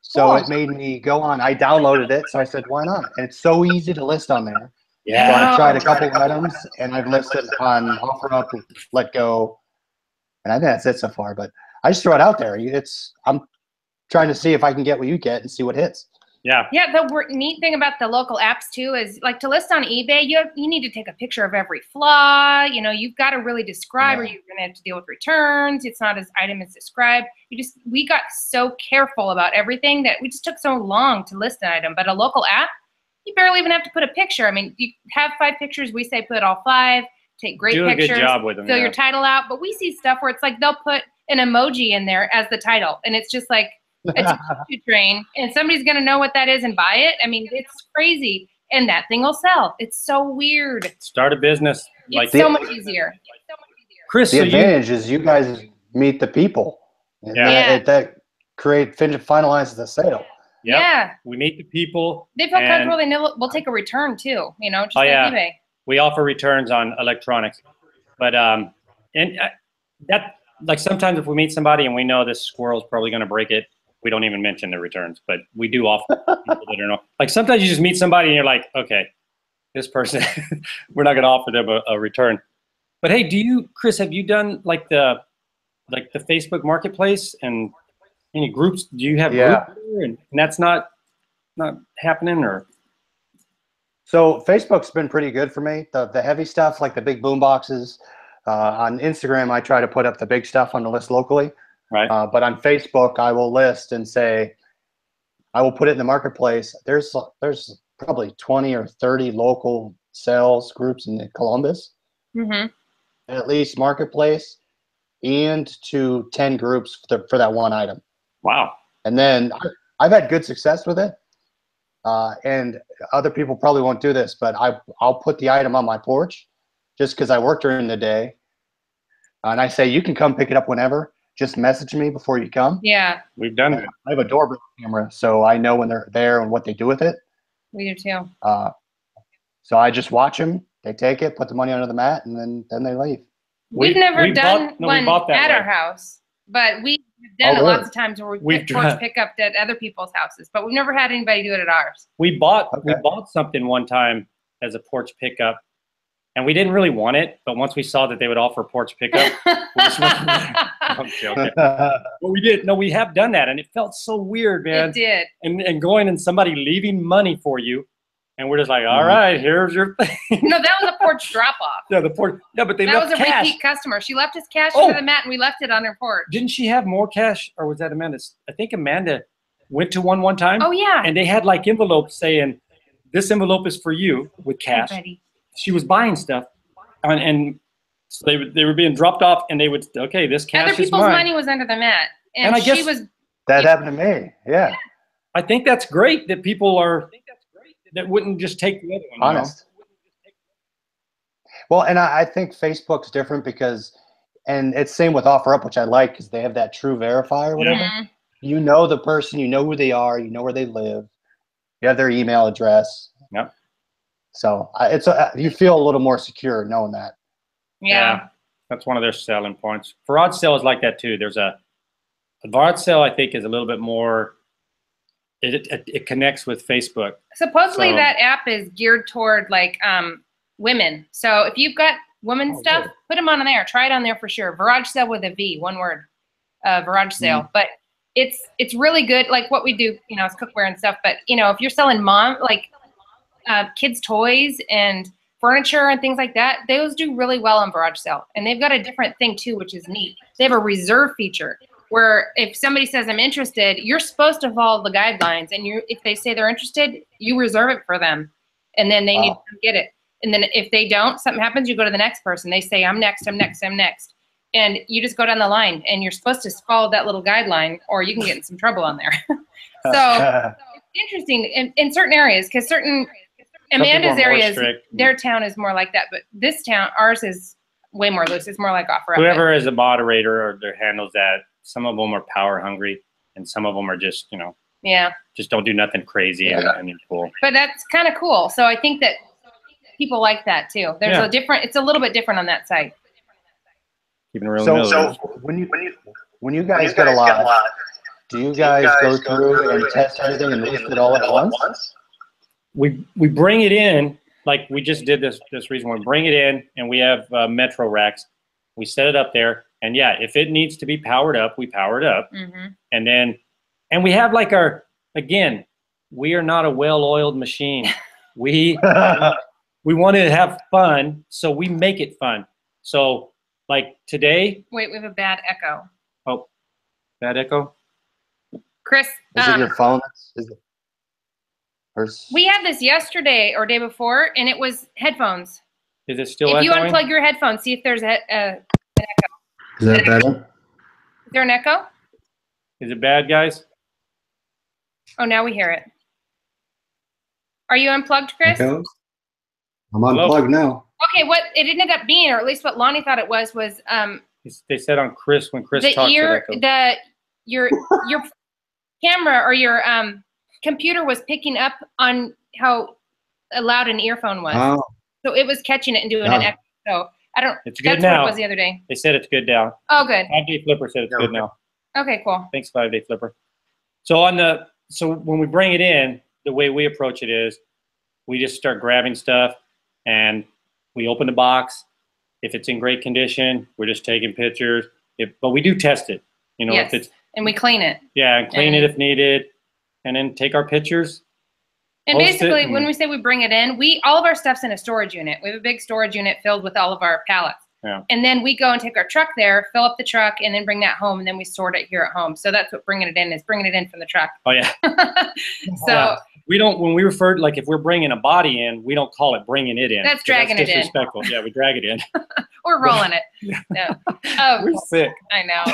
So it made me go on. I downloaded it, so I said, why not? And it's so easy to list on there. Yeah. So I've tried a couple of items, and I've listed on OfferUp, Let Go, and I think that's it so far. But I just throw it out there. I'm trying to see if I can get what you get and see what hits. Yeah. Yeah. The neat thing about the local apps too is, like, to list on eBay, you need to take a picture of every flaw. You know, you've got to really describe, or you're going to have to deal with returns. It's not as item as described. We got so careful about everything that we just took so long to list an item. But a local app, you barely even have to put a picture. I mean, you have 5 pictures. We say put all 5. Take great pictures. Do a good job with them. Fill your title out. But we see stuff where it's like they'll put an emoji in there as the title, and it's just like a choo-choo train, and somebody's gonna know what that is and buy it. I mean, it's crazy, and that thing will sell. It's so weird. Start a business. It's so much easier. Chris, the advantage is you guys meet the people. That finalizes the sale. Yep. Yeah. We meet the people. They feel comfortable. They know we'll take a return too. You know, just like eBay. We offer returns on electronics, but that, like, sometimes if we meet somebody and we know this squirrel's probably going to break it, we don't even mention the returns. But we do offer people that are not. Like, sometimes you just meet somebody and you're like, okay, this person, we're not going to offer them a return. But hey, Chris, have you done like the Facebook Marketplace and any groups? Do you have groups there, and that's not happening, or? So Facebook's been pretty good for me. The heavy stuff, like the big boom boxes. On Instagram, I try to put up the big stuff on the list locally. Right. But on Facebook, I will list and say, I will put it in the marketplace. There's probably 20 or 30 local sales groups in Columbus. At least marketplace, and to 10 groups for that one item. Wow. And then I've had good success with it. And other people probably won't do this, but I'll put the item on my porch just because I work during the day. And I say, you can come pick it up whenever. Just message me before you come. Yeah. We've done that. I have a doorbell camera, so I know when they're there and what they do with it. We do too. So I just watch them. They take it, put the money under the mat, and then they leave. We've never done one at our house, but we've done it lots of times where we've porch pickup at other people's houses, but we've never had anybody do it at ours. We bought something one time as a porch pickup, and we didn't really want it, but once we saw that they would offer porch pickup, we just went, I'm joking. But we did. No, we have done that, and it felt so weird, man. It did. And going and somebody leaving money for you, and we're just like, all right, here's your thing. No, that was a porch drop-off. Yeah, the porch. Yeah, but they left cash. That was a repeat customer. She left us cash under the mat, and we left it on her porch. Didn't she have more cash, or was that Amanda's? I think Amanda went to one time. Oh, yeah. And they had like envelopes saying, this envelope is for you with cash. She was buying stuff, and so they were being dropped off, and they would, okay, this cash is mine. Other people's money was under the mat, and I guess that happened to me. Yeah. I think that's great that people are that wouldn't just take the other one. Honest. Well, and I think Facebook's different because, and it's same with OfferUp, which I like because they have that true verify or whatever. You know the person, you know who they are, you know where they live, you have their email address. Yep. So you feel a little more secure knowing that. Yeah. That's one of their selling points. Garage sale is like that too. There's a garage sale, I think, is a little bit more it connects with Facebook. Supposedly that app is geared toward like women. So if you've got women stuff, put them on there. Try it on there for sure. Garage sale with a V, one word. Garage sale. But it's really good. Like what we do, you know, it's cookware and stuff. But you know, if you're selling kids' toys and furniture and things like that, those do really well on garage sale. And they've got a different thing too, which is neat. They have a reserve feature where if somebody says I'm interested, you're supposed to follow the guidelines, and if they say they're interested, you reserve it for them, and then they need to get it. And then if they don't, something happens, you go to the next person. They say I'm next, I'm next, I'm next, and you just go down the line, and you're supposed to follow that little guideline, or you can get in some trouble on there. So it's interesting in certain areas, because certain Amanda's areas, their town is more like that, but this town, ours is way more loose. It's more like offer up. Whoever is a moderator or their handles that. Some of them are power hungry, and some of them are just, you know, just don't do nothing crazy and cool. But that's kind of cool. So I think that people like that too. There's a different. It's a little bit different on that site. Keeping it real. So when you guys get a lot, do you guys go through and test everything and list it all at once? We bring it in like we just did this recent one. Bring it in, and we have Metro racks. We set it up there. And yeah, if it needs to be powered up, we power it up. And we have like again, we are not a well-oiled machine. We want to have fun, so we make it fun. So like today. Wait, we have a bad echo. Oh, bad echo? Chris. Is it your phone? We had this yesterday or day before, and it was headphones. Is it still echoing? If you unplug your headphones, see if there's an echo. Is that better? Is there an echo? Is it bad, guys? Oh, now we hear it. Are you unplugged, Chris? Echo? I'm unplugged now. Okay, what it ended up being, or at least what Lonnie thought it was they said on Chris when Chris talked your camera or your computer was picking up on how loud an earphone was. Oh. So it was catching it and doing an echo. So I don't. It's good that's now. What it was the other day. They said it's good now. Oh, good. 5-day Flipper said it's good now. Okay, cool. Thanks, 5-day Flipper. So so when we bring it in, the way we approach it is, we just start grabbing stuff, and we open the box. If it's in great condition, we're just taking pictures. But we do test it. You know, yes. If it's and we clean it. Yeah, and clean it if needed, and then take our pictures. And basically, when we say we bring it in, all of our stuff's in a storage unit. We have a big storage unit filled with all of our pallets. Yeah. And then we go and take our truck there, fill up the truck, and then bring that home, and then we sort it here at home. So that's what bringing it in is, bringing it in from the truck. Oh, yeah. So we don't, when we refer to, like, if we're bringing a body in, we don't call it bringing it in. That's dragging it in. That's disrespectful. Yeah, we drag it in. Or rolling it. No. We're sick. I know.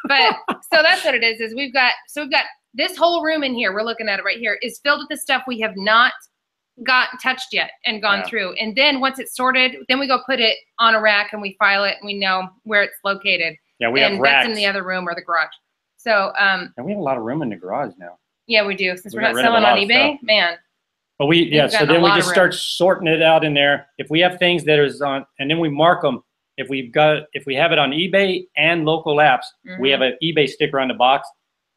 But so that's what it is we've got this whole room in here, we're looking at it right here, is filled with the stuff we have not got touched yet and gone through. And then once it's sorted, then we go put it on a rack and we file it and we know where it's located. Yeah, we have racks. That's in the other room or the garage. So and we have a lot of room in the garage now. Yeah, we do. Since we're not selling on eBay, man. But so then we just start sorting it out in there. If we have things that is on, and then we mark them. If we have it on eBay and local apps, we have an eBay sticker on the box,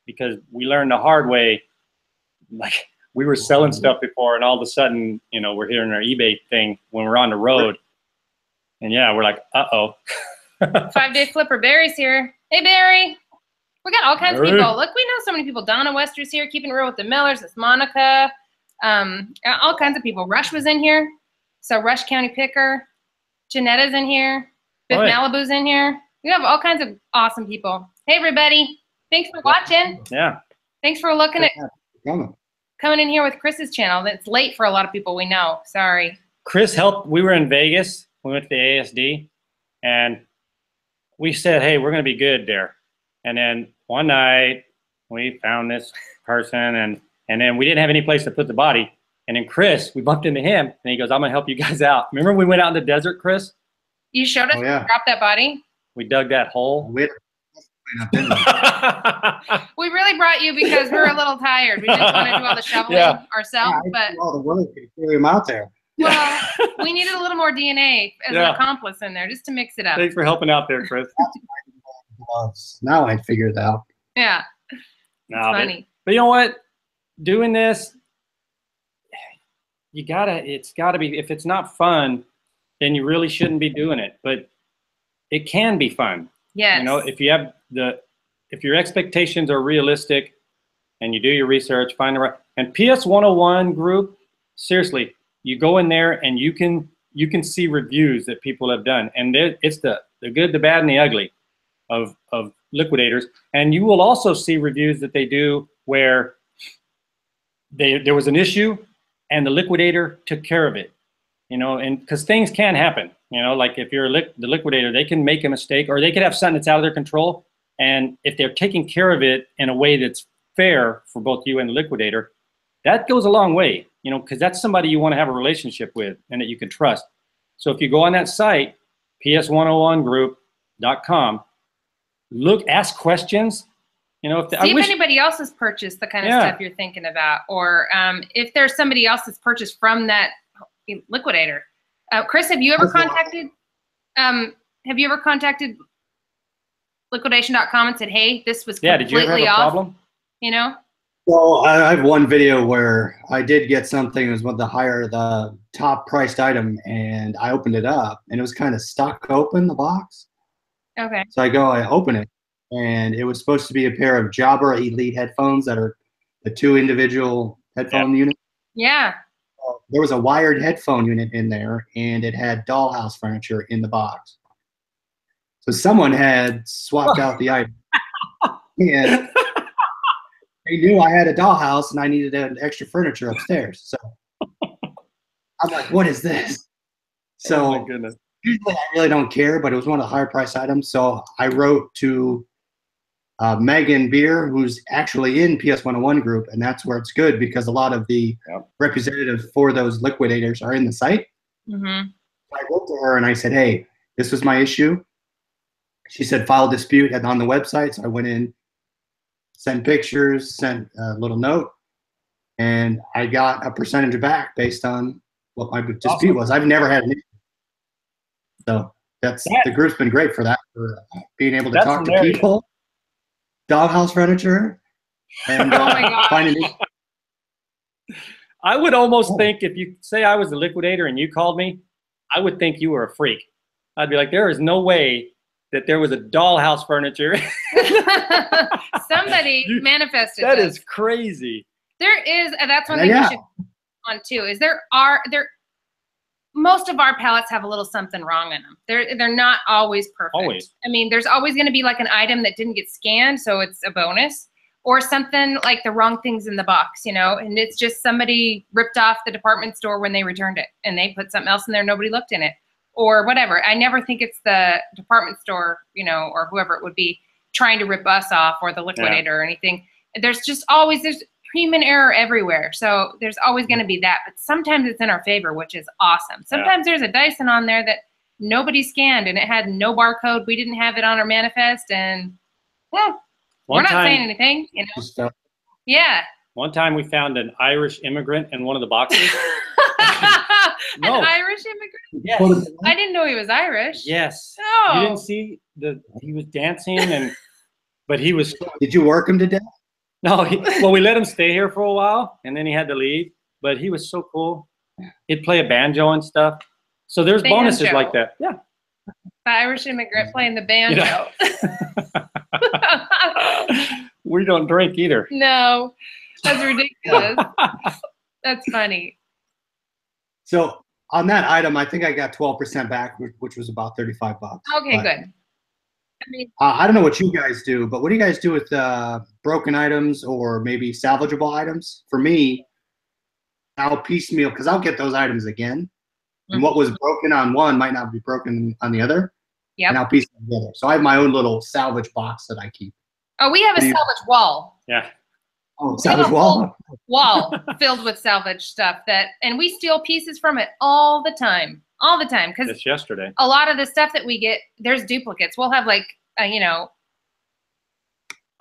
because we learned the hard way. Like, we were selling stuff before, and all of a sudden, you know, we're hearing our eBay thing when we're on the road. And yeah, we're like, uh-oh. 5-day Flipper. Barry's here. Hey, Barry. We got all kinds of people. Look, we know so many people. Donna Wester's here, keeping it real with the Millers. It's Monica. All kinds of people. Rush was in here. So Rush County Picker. Janetta's in here. Biff Malibu's in here. We have all kinds of awesome people. Hey, everybody. Thanks for watching. Yeah. Thanks for looking at coming in here with Chris's channel. It's late for a lot of people, we know. Sorry. Chris helped. We were in Vegas. We went to the ASD, and we said, hey, we're going to be good there. And then one night, we found this person, and then we didn't have any place to put the body. And then Chris, we bumped into him, and he goes, I'm going to help you guys out. Remember we went out in the desert, Chris? You showed us where to drop that body? We dug that hole. We really brought you because we were a little tired. We didn't want to do all the shoveling ourselves, but all the work to carry him out there. Well, we needed a little more DNA as an accomplice in there, just to mix it up. Thanks for helping out there, Chris. Now I figured it out. Yeah, it's funny. But you know what? doing this, it's gotta be, if it's not fun, then you really shouldn't be doing it. But it can be fun. Yes. You know, if your expectations are realistic and you do your research, find the right, and PS 101 group, seriously, you go in there and you can see reviews that people have done. And it's the good, the bad, and the ugly of liquidators. And you will also see reviews that they do where there was an issue and the liquidator took care of it. You know, and because things can happen, you know, like if you're the liquidator, they can make a mistake, or they could have something that's out of their control. And if they're taking care of it in a way that's fair for both you and the liquidator, that goes a long way, you know, because that's somebody you want to have a relationship with and that you can trust. So if you go on that site, ps101group.com, ask questions. You know, see if anybody else has purchased the kind of stuff you're thinking about, or if there's somebody else that's purchased from that liquidator. Chris, have you ever contacted liquidation.com and said, hey, this was completely did you ever have a off? Problem? You know? Well, I have one video where I did get something. It was one of the top priced item, and I opened it up, and it was kind of stuck open, the box. Okay. So I open it, and it was supposed to be a pair of Jabra Elite headphones that are the 2 individual headphone units. Yeah. There was a wired headphone unit in there, and it had dollhouse furniture in the box. So someone had swapped out the item. And they knew I had a dollhouse and I needed an extra furniture upstairs. So I'm like, what is this? So oh my goodness. Usually I really don't care, but it was one of the higher price items. So I wrote to Megan Beer, who's actually in PS 101 group, and that's where it's good because a lot of the representatives for those liquidators are in the site. Mm-hmm. I wrote to her and I said, hey, this was my issue. She said file dispute on the website. So I went in, sent pictures, sent a little note, and I got a percentage back based on what my dispute was. I've never had an issue. So the group's been great for that, for being able to talk to people, doghouse furniture, and finding it. I would almost think if you say I was the liquidator and you called me, I would think you were a freak. I'd be like, there is no way that there was a dollhouse furniture. Somebody manifested that. This. Is crazy. There is, that's one thing we should on too, is most of our pallets have a little something wrong in them. They're not always perfect. Always. I mean, there's always going to be like an item that didn't get scanned, so it's a bonus, or something like the wrong things in the box, you know, and it's just somebody ripped off the department store when they returned it and they put something else in there, nobody looked in it, or whatever. I never think it's the department store, you know, or whoever it would be trying to rip us off, or the liquidator or anything. There's human error everywhere. So there's always going to be that, but sometimes it's in our favor, which is awesome. Sometimes there's a Dyson on there that nobody scanned and it had no barcode. We didn't have it on our manifest, and we're not saying anything, you know? Yeah. One time we found an Irish immigrant in one of the boxes. An Irish immigrant? Yes. I didn't know he was Irish. Yes. Oh. You didn't see he was dancing but he was. Did you work him to death? No, well, we let him stay here for a while, and then he had to leave. But he was so cool. He'd play a banjo and stuff. So there's bonuses like that. Yeah. The Irish immigrant playing the banjo. We don't drink either. No, that's ridiculous. That's funny. So on that item, I think I got 12% back, which was about $35. Okay, good. I mean, I don't know what you guys do, but what do you guys do with broken items or maybe salvageable items? For me, I'll piecemeal, because I'll get those items again. And what was broken on one might not be broken on the other. Yeah. And I'll piece them together. So I have my own little salvage box that I keep. Oh, we have a salvage wall. Yeah. Oh, salvage wall? Wall filled with salvage stuff and we steal pieces from it all the time. All the time. Because just yesterday, a lot of the stuff that we get, there's duplicates. We'll have like, you know,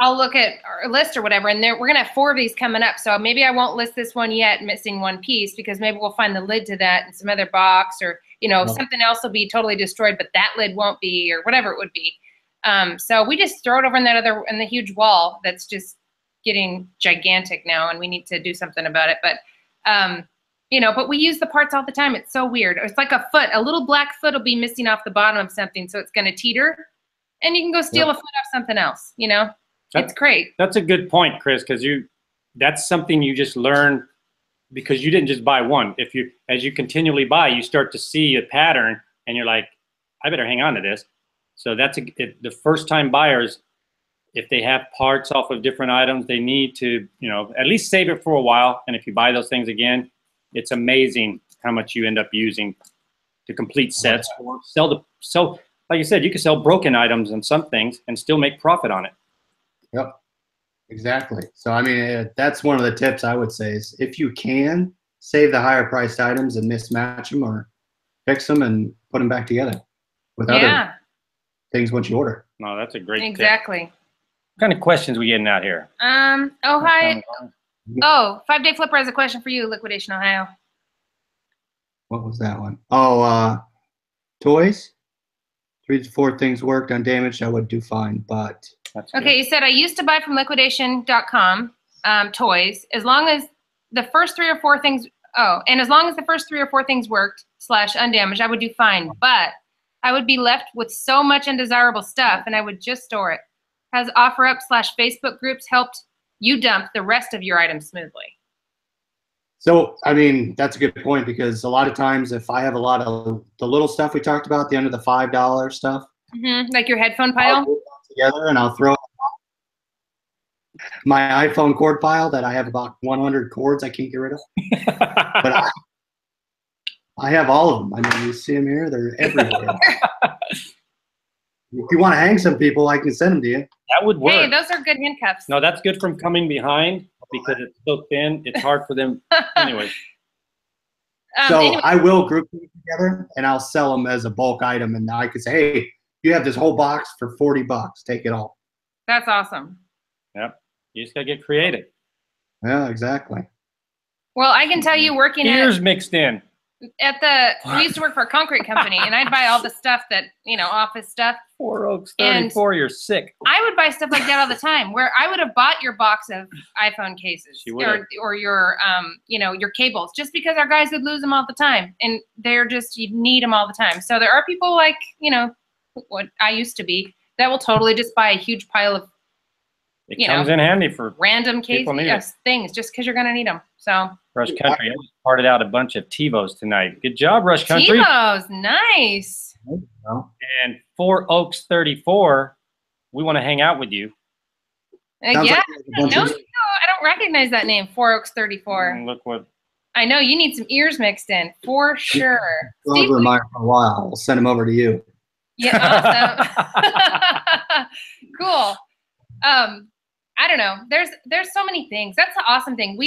I'll look at our list or whatever, and we're going to have 4 of these coming up. So maybe I won't list this one yet, missing one piece, because maybe we'll find the lid to that in some other box, or, you know, something else will be totally destroyed, but that lid won't be, or whatever it would be. So we just throw it over in the huge wall that's just getting gigantic now, and we need to do something about it. But you know, but we use the parts all the time. It's so weird. It's like a foot. A little black foot will be missing off the bottom of something, so it's going to teeter, and you can go steal a foot off something else. You know, it's great. That's a good point, Chris, because that's something you just learn because you didn't just buy one. As you continually buy, you start to see a pattern, and you're like, I better hang on to this. So that's the first time buyers. If they have parts off of different items, they need to, you know, at least save it for a while. And if you buy those things again, it's amazing how much you end up using to complete sets or sell. Like you said, you can sell broken items and some things and still make profit on it. Yep, exactly. So, I mean, that's one of the tips I would say is if you can, save the higher priced items and mismatch them or fix them and put them back together with other things once you order. No, that's a great tip. Exactly. What kind of questions we getting out here? Oh, hi. Oh, 5-Day Flipper has a question for you, Liquidation Ohio. What was that one? Oh, toys. 3 to 4 things worked undamaged. I would do fine, but. Okay, he said, I used to buy from liquidation.com toys as long as the first 3 or 4 things. Oh, and as long as the first 3 or 4 things worked / undamaged, I would do fine. But I would be left with so much undesirable stuff, and I would just store it. Has OfferUp / Facebook groups helped you dump the rest of your items smoothly? So, I mean, that's a good point because a lot of times if I have a lot of the little stuff we talked about, the under the $5 stuff. Like your headphone pile? I'll put it together and I'll throw my iPhone cord pile that I have about 100 cords I can't get rid of. But I have all of them. I mean, you see them here. They're everywhere. If you want to hang some people, I can send them to you. That would work. Hey, those are good handcuffs. No, that's good from coming behind because it's so thin. It's hard for them. Anyway. So I will group them together and I'll sell them as a bulk item. And I could say, hey, you have this whole box for $40. Take it all. That's awesome. Yep. You just got to get creative. Yeah, exactly. Well, I can tell you working ears mixed in. We used to work for a concrete company, and I'd buy all the stuff that, you know, office stuff. 4 Oaks 34, you're sick. I would buy stuff like that all the time, where I would have bought your box of iPhone cases or your, you know, your cables, just because our guys would lose them all the time, and they're just, you need them all the time. So there are people like, you know, what I used to be, that will totally just buy a huge pile of, it comes in handy for random cases, things, just because you're going to need them. So Rush Country, I just parted out a bunch of TiVos tonight. Good job, Rush Country. TiVos, nice. And 4 Oaks 34, we want to hang out with you. Yeah, no, I don't recognize that name, 4 Oaks 34. Look what. I know, you need some ears mixed in, for sure. Over mine for a while. We'll send them over to you. Yeah, awesome. Cool. I don't know. There's so many things. That's the awesome thing.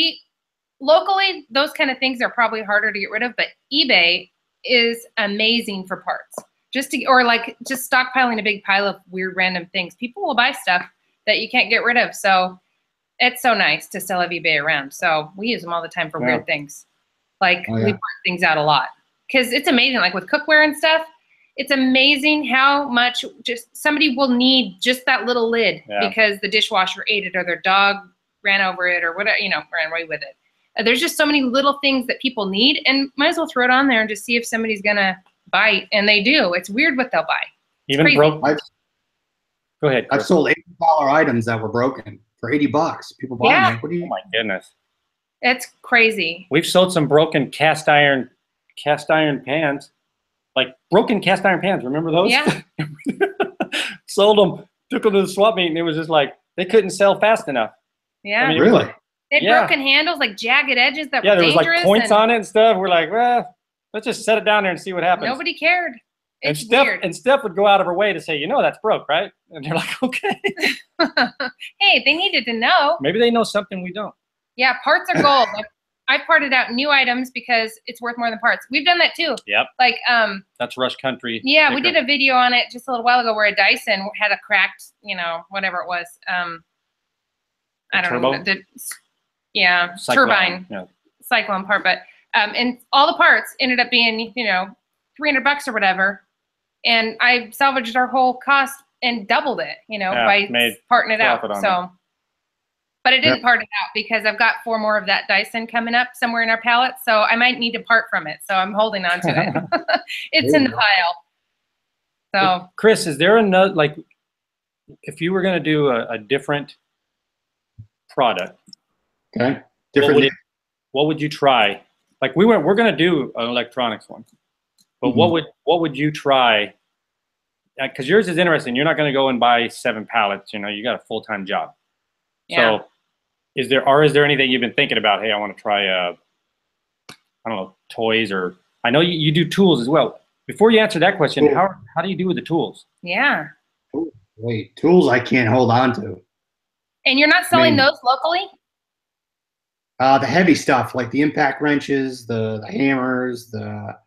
Locally, those kind of things are probably harder to get rid of, but eBay is amazing for parts. Just stockpiling a big pile of weird random things. People will buy stuff that you can't get rid of. So it's so nice to still have eBay around. So we use them all the time for weird things. Like we part things out a lot. Because it's amazing, like with cookware and stuff, it's amazing how much just somebody will need just that little lid because the dishwasher ate it or their dog ran over it or whatever, you know, ran away with it. There's just so many little things that people need, and might as well throw it on there and just see if somebody's gonna bite, and they do. It's weird what they'll buy. It's even broke. Go ahead, Chris. I've sold $80 items that were broken for $80. People buy them. Like, what do you? Oh my goodness. It's crazy. We've sold some broken cast iron pans. Like broken cast iron pans, remember those? Yeah. Sold them, took them to the swap meet, and it was just like they couldn't sell fast enough. Yeah. I mean, really? They had broken handles, like jagged edges that were dangerous. Yeah, there was like points on it and stuff. We're like, well, let's just set it down there and see what happens. Nobody cared. It's weird. And Steph would go out of her way to say, you know, that's broke, right? And they're like, okay. Hey, they needed to know. Maybe they know something we don't. Yeah, parts are gold. I've parted out new items because it's worth more than parts. We've done that too. Yep. Like that's Rush Country. Yeah, we did a video on it just a little while ago where a Dyson had a cracked, you know, whatever it was. I don't know. Turbine. Yeah. Cyclone part, but and all the parts ended up being, you know, $300 or whatever. And I salvaged our whole cost and doubled it, you know, by parting it out. So But I didn't part it out because I've got 4 more of that Dyson coming up somewhere in our pallet, so I might need to part from it. So I'm holding on to it. It's in the pile. So, Chris, is there another, like, if you were going to do a different product, Okay. What would you try? Like we're going to do an electronics one, but what would you try? Because yours is interesting. You're not going to go and buy 7 pallets. You know, you got a full-time job. yeah. So is there anything you've been thinking about? Hey, I want to try, I don't know, toys, or I know you do tools as well. Before you answer that question, how do you do with the tools? Yeah. Wait, tools I can't hold on to. And you're not selling those locally? The heavy stuff, like the impact wrenches, the hammers, the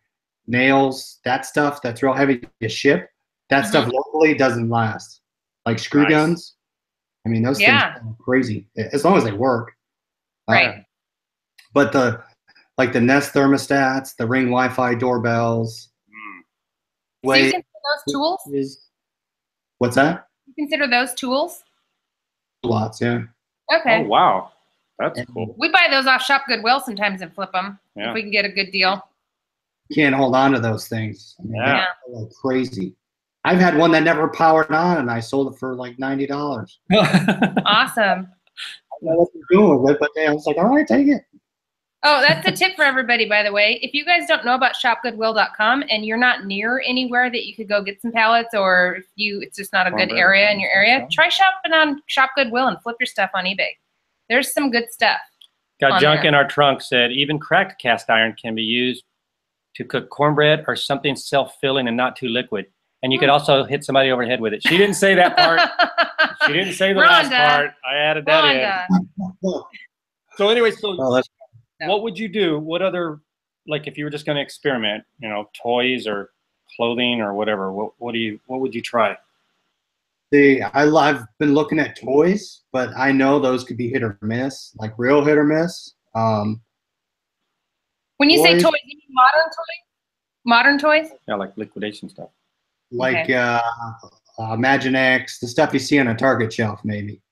nails, that stuff that's real heavy to ship, that stuff locally doesn't last. Like screw guns. I mean, those things are crazy, as long as they work. Right. But the Nest thermostats, the Ring Wi-Fi doorbells. So you consider those tools? What's that? You consider those tools? Lots, yeah. Okay. Oh, wow. That's cool. We buy those off Shop Goodwill sometimes and flip them if we can get a good deal. You can't hold on to those things. I mean, they're like crazy. I've had one that never powered on, and I sold it for like $90. Awesome. I don't know what they're doing with it, but I was like, all right, take it. Oh, that's a tip for everybody, by the way. If you guys don't know about shopgoodwill.com and you're not near anywhere that you could go get some pallets, or if it's just not a good area in your area, try shopping on Shop Goodwill and flip your stuff on eBay. There's some good stuff. Got junk in our trunk said, even cracked cast iron can be used to cook cornbread or something self-filling and not too liquid. And you could also hit somebody over the head with it. She didn't say that part. She didn't say the last part. I added that in. So anyway, what would you do? What other, like if you were just going to experiment, you know, toys or clothing or whatever, what would you try? See, I've been looking at toys, but I know those could be hit or miss, like real hit or miss. When you say toys, you mean modern toys? Modern toys? Yeah, like liquidation stuff. Like Imaginext, the stuff you see on a Target shelf, maybe.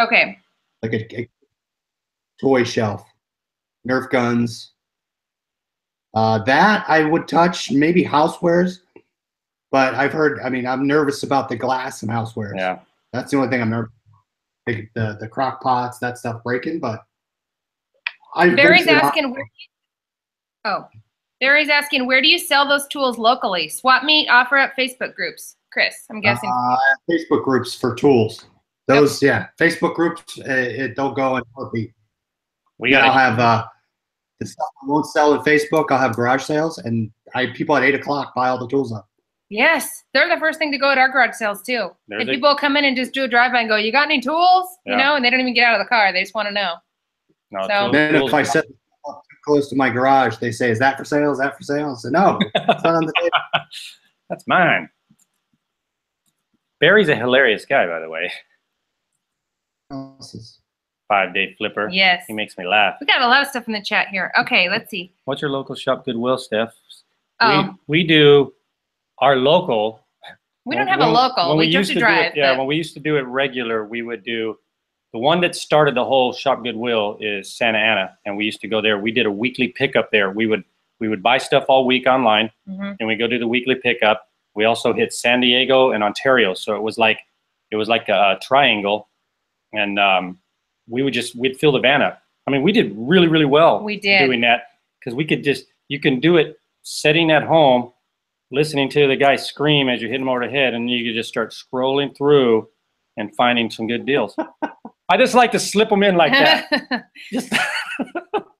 Okay. Like a toy shelf. Nerf guns. That I would touch, maybe housewares. But I've heard, I mean, I'm nervous about the glass and housewares. Yeah. That's the only thing I'm nervous about. The crock pots, that stuff breaking, but Barry's asking Barry's asking, where do you sell those tools locally? Swap meet, offer up, Facebook groups. Chris, I'm guessing. Facebook groups for tools. Those, Facebook groups, they'll go in heartbeat. I'll have the stuff I won't sell at Facebook. I'll have garage sales, and people at 8 o'clock buy all the tools up. Yes, they're the first thing to go at our garage sales too. If people come in and just do a drive-by and go, "You got any tools?" You know, and they don't even get out of the car; they just want to know. So then, if I set up too close to my garage, they say, "Is that for sale? Is that for sale?" I said, "No, it's not on the table." That's mine. Barry's a hilarious guy, by the way. 5-day flipper. Yes, he makes me laugh. We got a lot of stuff in the chat here. Okay, let's see. What's your local Shop Goodwill, Steph? We do. Our local. We don't have a local. We just drive. When we used to do it regular, we would do the one that started the whole Shop Goodwill is Santa Ana, and we used to go there. We did a weekly pickup there. We would buy stuff all week online, and we go do the weekly pickup. We also hit San Diego and Ontario, so it was like a triangle, and we'd fill the van up. I mean, we did really, really well. We did doing that because you can do it sitting at home, listening to the guy scream as you hit him over the head, and you can just start scrolling through and finding some good deals. I just like to slip them in like that.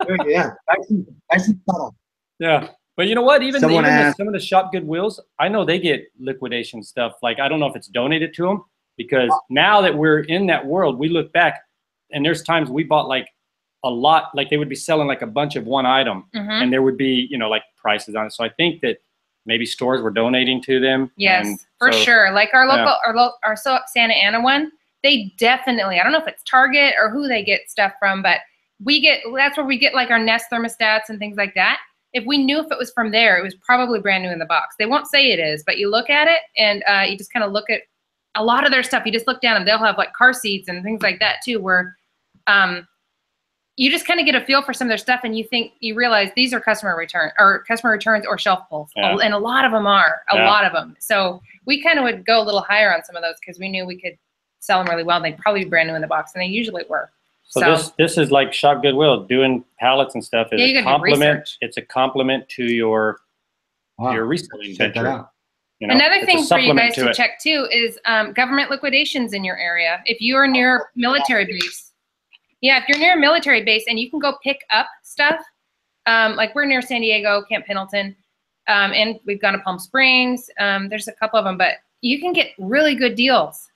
Nice and subtle. Yeah, but you know what? Even some of the Shop Goodwills, I know they get liquidation stuff. Like, I don't know if it's donated to them, because now that we're in that world, we look back, and there's times we bought like a lot, like they would be selling like a bunch of one item, and there would be, like prices on it. So I think that maybe stores were donating to them. Yes, for sure. Like our local, our Santa Ana one, they definitely, I don't know if it's Target or who they get stuff from, but that's where we get like our Nest thermostats and things like that. If we knew if it was from there, it was probably brand new in the box. They won't say it is, but you look at it and you just kind of look at a lot of their stuff. You just look down and they'll have like car seats and things like that too, where You just kind of get a feel for some of their stuff, and you realize these are customer returns or shelf pulls, and a lot of them are a lot of them. So we kind of would go a little higher on some of those because we knew we could sell them really well. And they'd probably be brand new in the box, and they usually were. So this is like Shop Goodwill. Doing pallets and stuff is a compliment. It's a compliment to your reselling venture. You know, another thing for you guys to check too is government liquidations in your area. If you are near military base. Yeah, if you're near a military base and you can go pick up stuff, like we're near San Diego, Camp Pendleton, and we've gone to Palm Springs. There's a couple of them, but you can get really good deals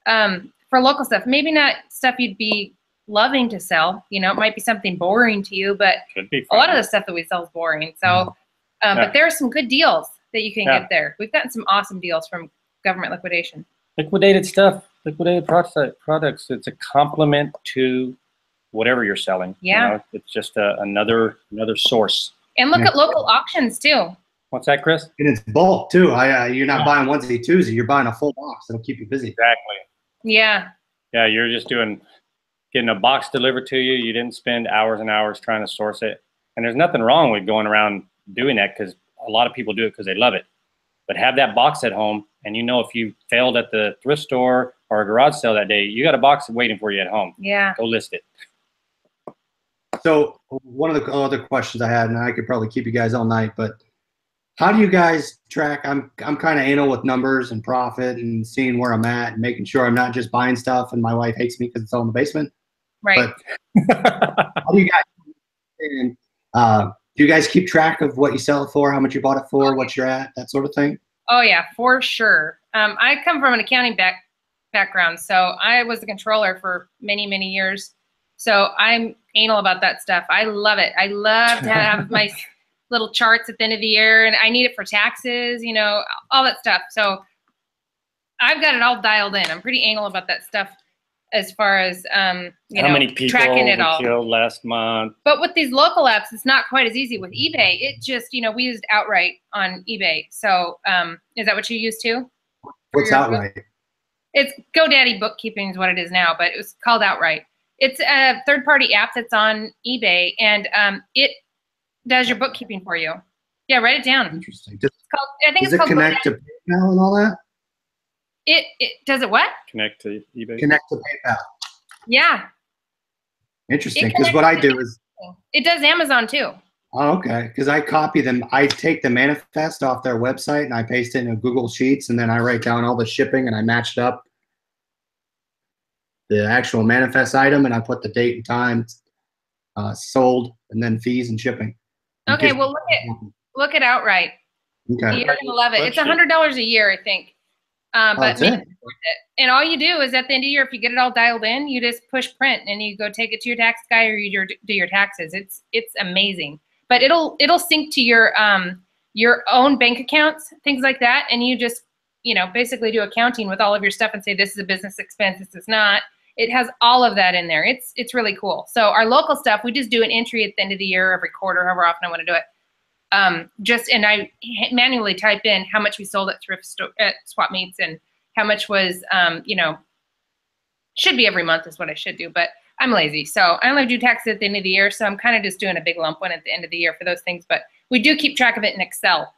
for local stuff. Maybe not stuff you'd be loving to sell. You know, it might be something boring to you, but a lot of the stuff that we sell is boring. So, but there are some good deals that you can get there. We've gotten some awesome deals from government liquidation. Liquidated stuff, liquidated products. It's a complement to whatever you're selling. Yeah. You know, it's just another source. And look at local auctions too. What's that, Chris? And it's bulk too. You're not buying onesie twosie. You're buying a full box. That'll keep you busy. Exactly. Yeah. Yeah, you're just getting a box delivered to you. You didn't spend hours and hours trying to source it. And there's nothing wrong with going around doing that because a lot of people do it because they love it. But have that box at home, and you know if you failed at the thrift store or a garage sale that day, you got a box waiting for you at home. Yeah. Go list it. So one of the other questions I had, and I could probably keep you guys all night, but how do you guys track? I'm kind of anal with numbers and profit and seeing where I'm at and making sure I'm not just buying stuff and my wife hates me because it's all in the basement. Right. But how do you guys do you guys keep track of what you sell it for, how much you bought it for, what you're at, that sort of thing? Oh yeah, for sure. I come from an accounting background, so I was a controller for many, many years. So I'm anal about that stuff. I love it. I love to have my little charts at the end of the year, and I need it for taxes, you know, all that stuff. So I've got it all dialed in. I'm pretty anal about that stuff as far as, how many people tracking it all. Killed last month. But with these local apps, it's not quite as easy. With eBay, it just, you know, we used Outright on eBay. So is that what you used too? What's Outright? It's GoDaddy Bookkeeping is what it is now, but it was called Outright. It's a third-party app that's on eBay, and it does your bookkeeping for you. Yeah, write it down. Interesting. I think does it connect to PayPal and all that? It does it what? Connect to eBay. Connect to PayPal. Yeah. Interesting, because what I do is it does Amazon too. Oh, okay. Because I copy them. I take the manifest off their website and I paste it in Google Sheets, and then I write down all the shipping and I matched up the actual manifest item, and I put the date and time sold, and then fees and shipping. Okay, well look at Outright. Okay. You're gonna love it. It's $100 a year, I think. But that's it. It's worth it. And all you do is at the end of the year, if you get it all dialed in, you just push print and you go take it to your tax guy or you do your taxes. It's amazing. But it'll sync to your own bank accounts, things like that, and you just, you know, basically do accounting with all of your stuff and say this is a business expense, this is not. It has all of that in there. It's really cool. So our local stuff, we just do an entry at the end of the year, every quarter, however often I want to do it. And I manually type in how much we sold at at swap meets and how much was, you know, should be every month is what I should do, but I'm lazy. So I only do taxes at the end of the year. So I'm kind of just doing a big lump one at the end of the year for those things, but we do keep track of it in Excel.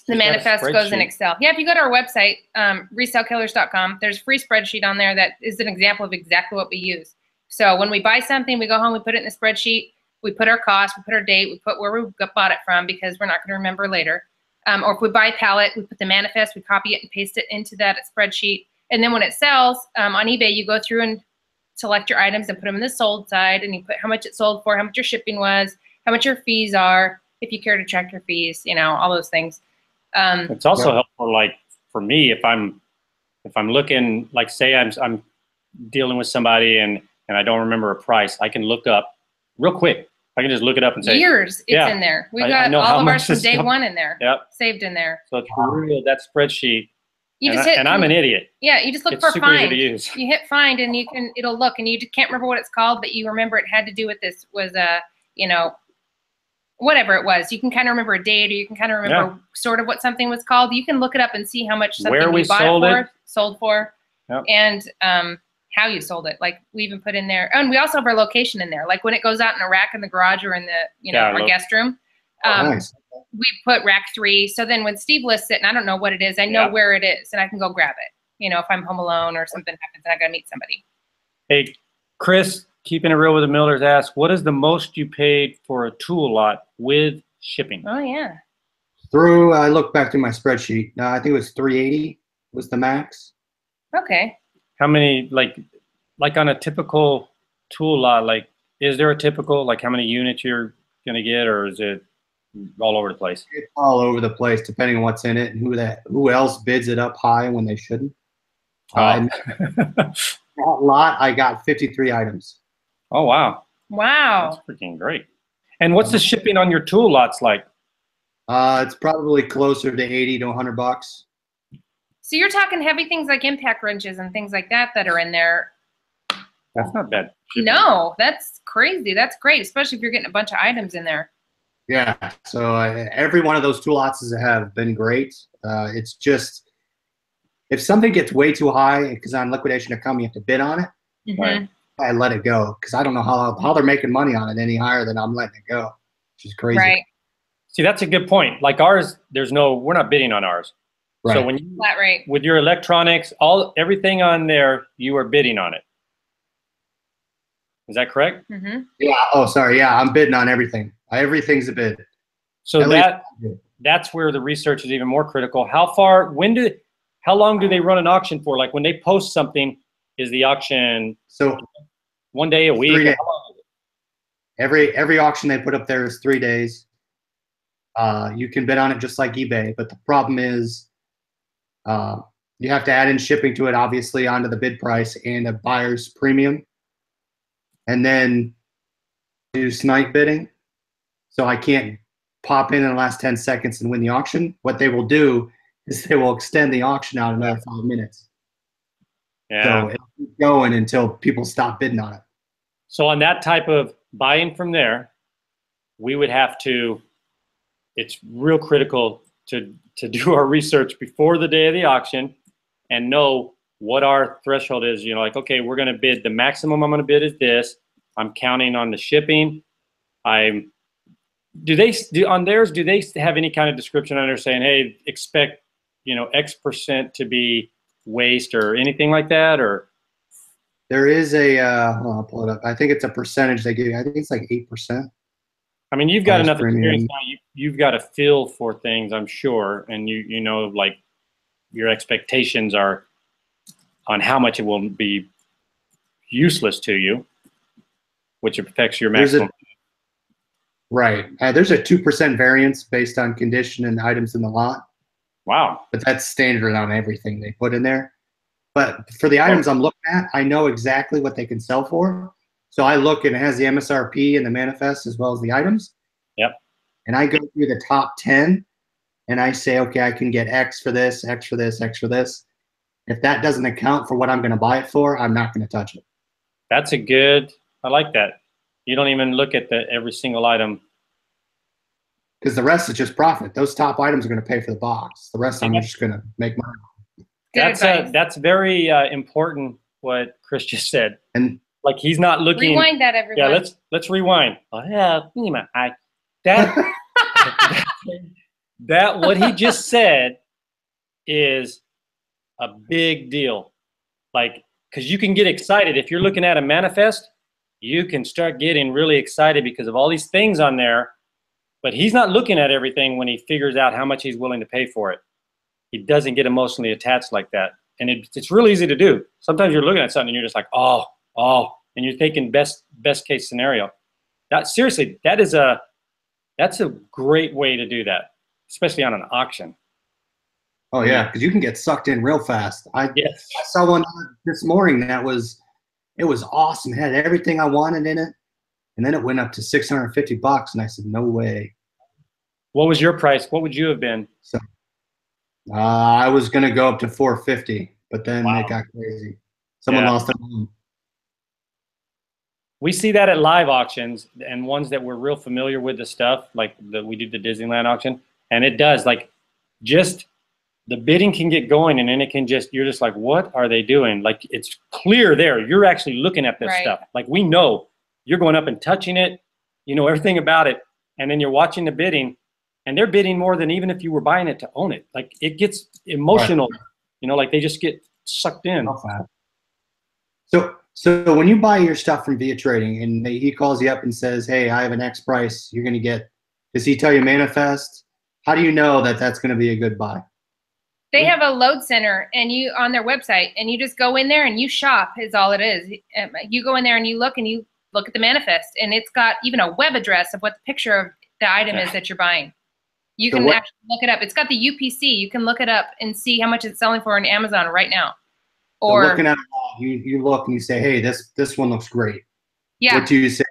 The manifest goes in Excel. Yeah, if you go to our website, reselekillers.com, there's a free spreadsheet on there that is an example of exactly what we use. So when we buy something, we go home, we put it in the spreadsheet, we put our cost, we put our date, we put where we bought it from because we're not going to remember later. Or if we buy a pallet, we put the manifest, we copy it and paste it into that spreadsheet. And then when it sells on eBay, you go through and select your items and put them in the sold side, and you put how much it sold for, how much your shipping was, how much your fees are, if you care to track your fees, you know, all those things. It's also helpful, like for me, if I'm looking, like say I'm dealing with somebody and I don't remember a price, I can look up real quick. I can just look it up and say years. It's in there. We've got all of ours from day one in there. Yep. Saved in there. So it's real, that spreadsheet. You just and I'm an idiot. Yeah, you just look for super find. easy to use. You hit find and it'll look, and you just can't remember what it's called, but you remember it had to do with this was you know, whatever it was. You can kind of remember a date, or you can kind of remember sort of what something was called. You can look it up and see how much something where we bought sold it for, sold for, yep. and how you sold it. Like we even put in there, and we also have our location in there. Like when it goes out in a rack in the garage or in the, our guest room, Nice. we put rack 3. So then when Steve lists it and I don't know what it is, I know where it is and I can go grab it. If I'm home alone or something happens and I got to meet somebody. Hey, Chris, keeping it real with the Millers asked, what is the most you paid for a tool lot with shipping? Oh yeah. I looked back through my spreadsheet. I think it was 380 was the max. Okay. How many, like on a typical tool lot, like, is there a typical, like how many units you're going to get, or is it all over the place? It's all over the place, depending on what's in it and who else bids it up high when they shouldn't. That lot, I got 53 items. Oh, wow. Wow. That's freaking great. And what's the shipping on your tool lots like? It's probably closer to 80 to 100 bucks. So you're talking heavy things like impact wrenches and things like that are in there. That's not bad. No, that's crazy. That's great, especially if you're getting a bunch of items in there. Yeah, so every one of those tool lots have been great. It's just, if something gets way too high, because on liquidation.com you have to bid on it, Mm-hmm. I let it go, because I don't know how they're making money on it any higher than I'm letting it go, which is crazy. Right. See, that's a good point. Like ours, we're not bidding on ours. Right. So when you, Flat rate. with your electronics, everything on there, you are bidding on it. Is that correct? Mm-hmm. Yeah. Oh, sorry. Yeah, I'm bidding on everything. Everything's a bid. So that's where the research is even more critical. How long do they run an auction for? Like when they post something, is the auction So 1 day, a week? 3 days. Every auction they put up there is 3 days. You can bid on it just like eBay, but the problem is you have to add in shipping to it, obviously, onto the bid price and a buyer's premium, and then do snipe bidding. So I can't pop in the last 10 seconds and win the auction. What they will do is they will extend the auction out another 5 minutes. Yeah. So it'll keep going until people stop bidding on it. So on that type of buy-in from there, we would have to, it's real critical to do our research before the day of the auction and know what our threshold is. Like, okay, we're going to bid, the maximum I'm going to bid is this. I'm counting on the shipping. Do they have any kind of description on there saying, hey, expect, X% to be waste or anything like that? Or there is I'll pull it up. I think it's a percentage they give you. I think it's like 8%. I mean, you've got enough experience now. You've got a feel for things, I'm sure, and you know, like your expectations are on how much it will be useless to you, which affects your maximum. Right. There's a 2% variance based on condition and items in the lot. Wow. But that's standard on everything they put in there. But for the items I'm looking at, I know exactly what they can sell for. So I look and it has the MSRP and the manifest as well as the items. Yep. And I go through the top 10 and I say, okay, I can get X for this, X for this, X for this. If that doesn't account for what I'm going to buy it for, I'm not going to touch it. That's I like that. You don't even look at every single item. Because the rest is just profit. Those top items are going to pay for the box. The rest I'm just going to make money. That's very important what Chris just said. And like he's not looking. Rewind that, everyone. Yeah, let's rewind. That what he just said is a big deal. Like, because you can get excited if you're looking at a manifest, you can start getting really excited because of all these things on there. But he's not looking at everything when he figures out how much he's willing to pay for it. He doesn't get emotionally attached like that. And it's really easy to do. Sometimes you're looking at something and you're just like, oh, and you're thinking best case scenario. Seriously, that's a great way to do that, especially on an auction. Oh yeah, because you can get sucked in real fast. I saw one this morning that was awesome. It had everything I wanted in it. And then it went up to $650, and I said, no way. What was your price? What would you have been? So I was going to go up to $450, but then it got crazy. Someone lost their home. We see that at live auctions and ones that we're real familiar with the stuff, like we did the Disneyland auction. And it does, like, just the bidding can get going, and then it can you're just like, what are they doing? Like, it's clear there. You're actually looking at this stuff. Like, we know you're going up and touching it, you know everything about it, and then you're watching the bidding, and they're bidding more than even if you were buying it to own it. Like, it gets emotional, you know, like they just get sucked in. So when you buy your stuff from Via Trading and he calls you up and says, hey, I have an X price, you're going to get, does he tell you manifest? How do you know that that's going to be a good buy? They have a load center and on their website, and you just go in there and you shop is all it is. You go in there and you look at the manifest, and it's got even a web address of what the picture of the item is that you're buying. You can actually look it up. It's got the UPC. You can look it up and see how much it's selling for on Amazon right now. Or so looking at it, you look and you say, hey, this one looks great. Yeah. What do you say?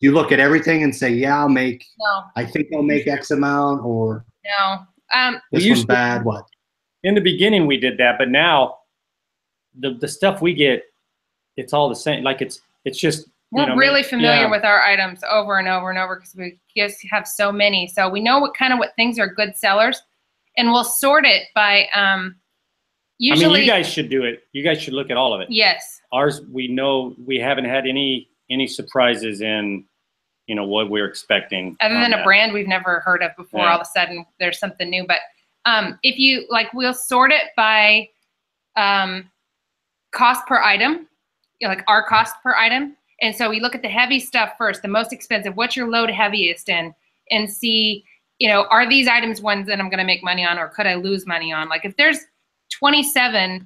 You look at everything and say, yeah, I'll make. No. I think I'll make X amount, or no. This one's bad. What? In the beginning, we did that, but now the stuff we get, it's all the same. Like, it's just. We're really familiar with our items over and over and over because we just have so many. So we know what things are good sellers, and we'll sort it by usually. I mean, you guys should do it. You guys should look at all of it. Yes. Ours, we know we haven't had any surprises in, you know, what we're expecting. Other than a brand we've never heard of before, all of a sudden there's something new. But if you we'll sort it by cost per item, you know, like our cost per item. And so we look at the heavy stuff first, the most expensive, what's your load heaviest in, and see, you know, are these items ones that I'm going to make money on, or could I lose money on? Like, if there's 27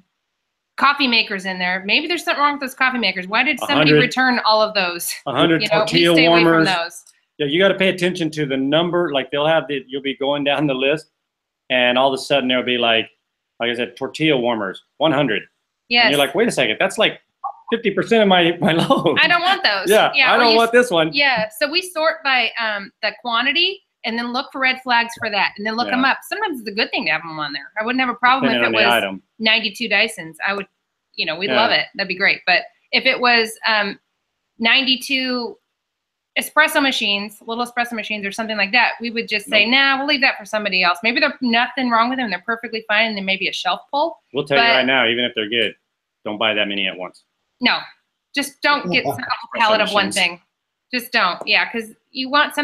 coffee makers in there, maybe there's something wrong with those coffee makers. Why did somebody return all of those? 100 tortilla stay warmers. Away from those. Yeah, you got to pay attention to the number. Like, they'll have you'll be going down the list, and all of a sudden there'll be like I said, tortilla warmers, 100. Yes. And you're like, wait a second, that's like 50% of my load. I don't want those. Yeah, I don't want this one. Yeah, so we sort by the quantity, and then look for red flags for that, and then look them up. Sometimes it's a good thing to have them on there. I wouldn't have a problem if it was 92 Dysons. I would, you know, we'd love it. That'd be great. But if it was 92 espresso machines, little espresso machines or something like that, we would just say, nah, we'll leave that for somebody else. Maybe there's nothing wrong with them. They're perfectly fine, and they may be a shelf pull. We'll tell you right now, even if they're good, don't buy that many at once. No, just don't get a pallet of one thing. Just don't. Yeah, because you want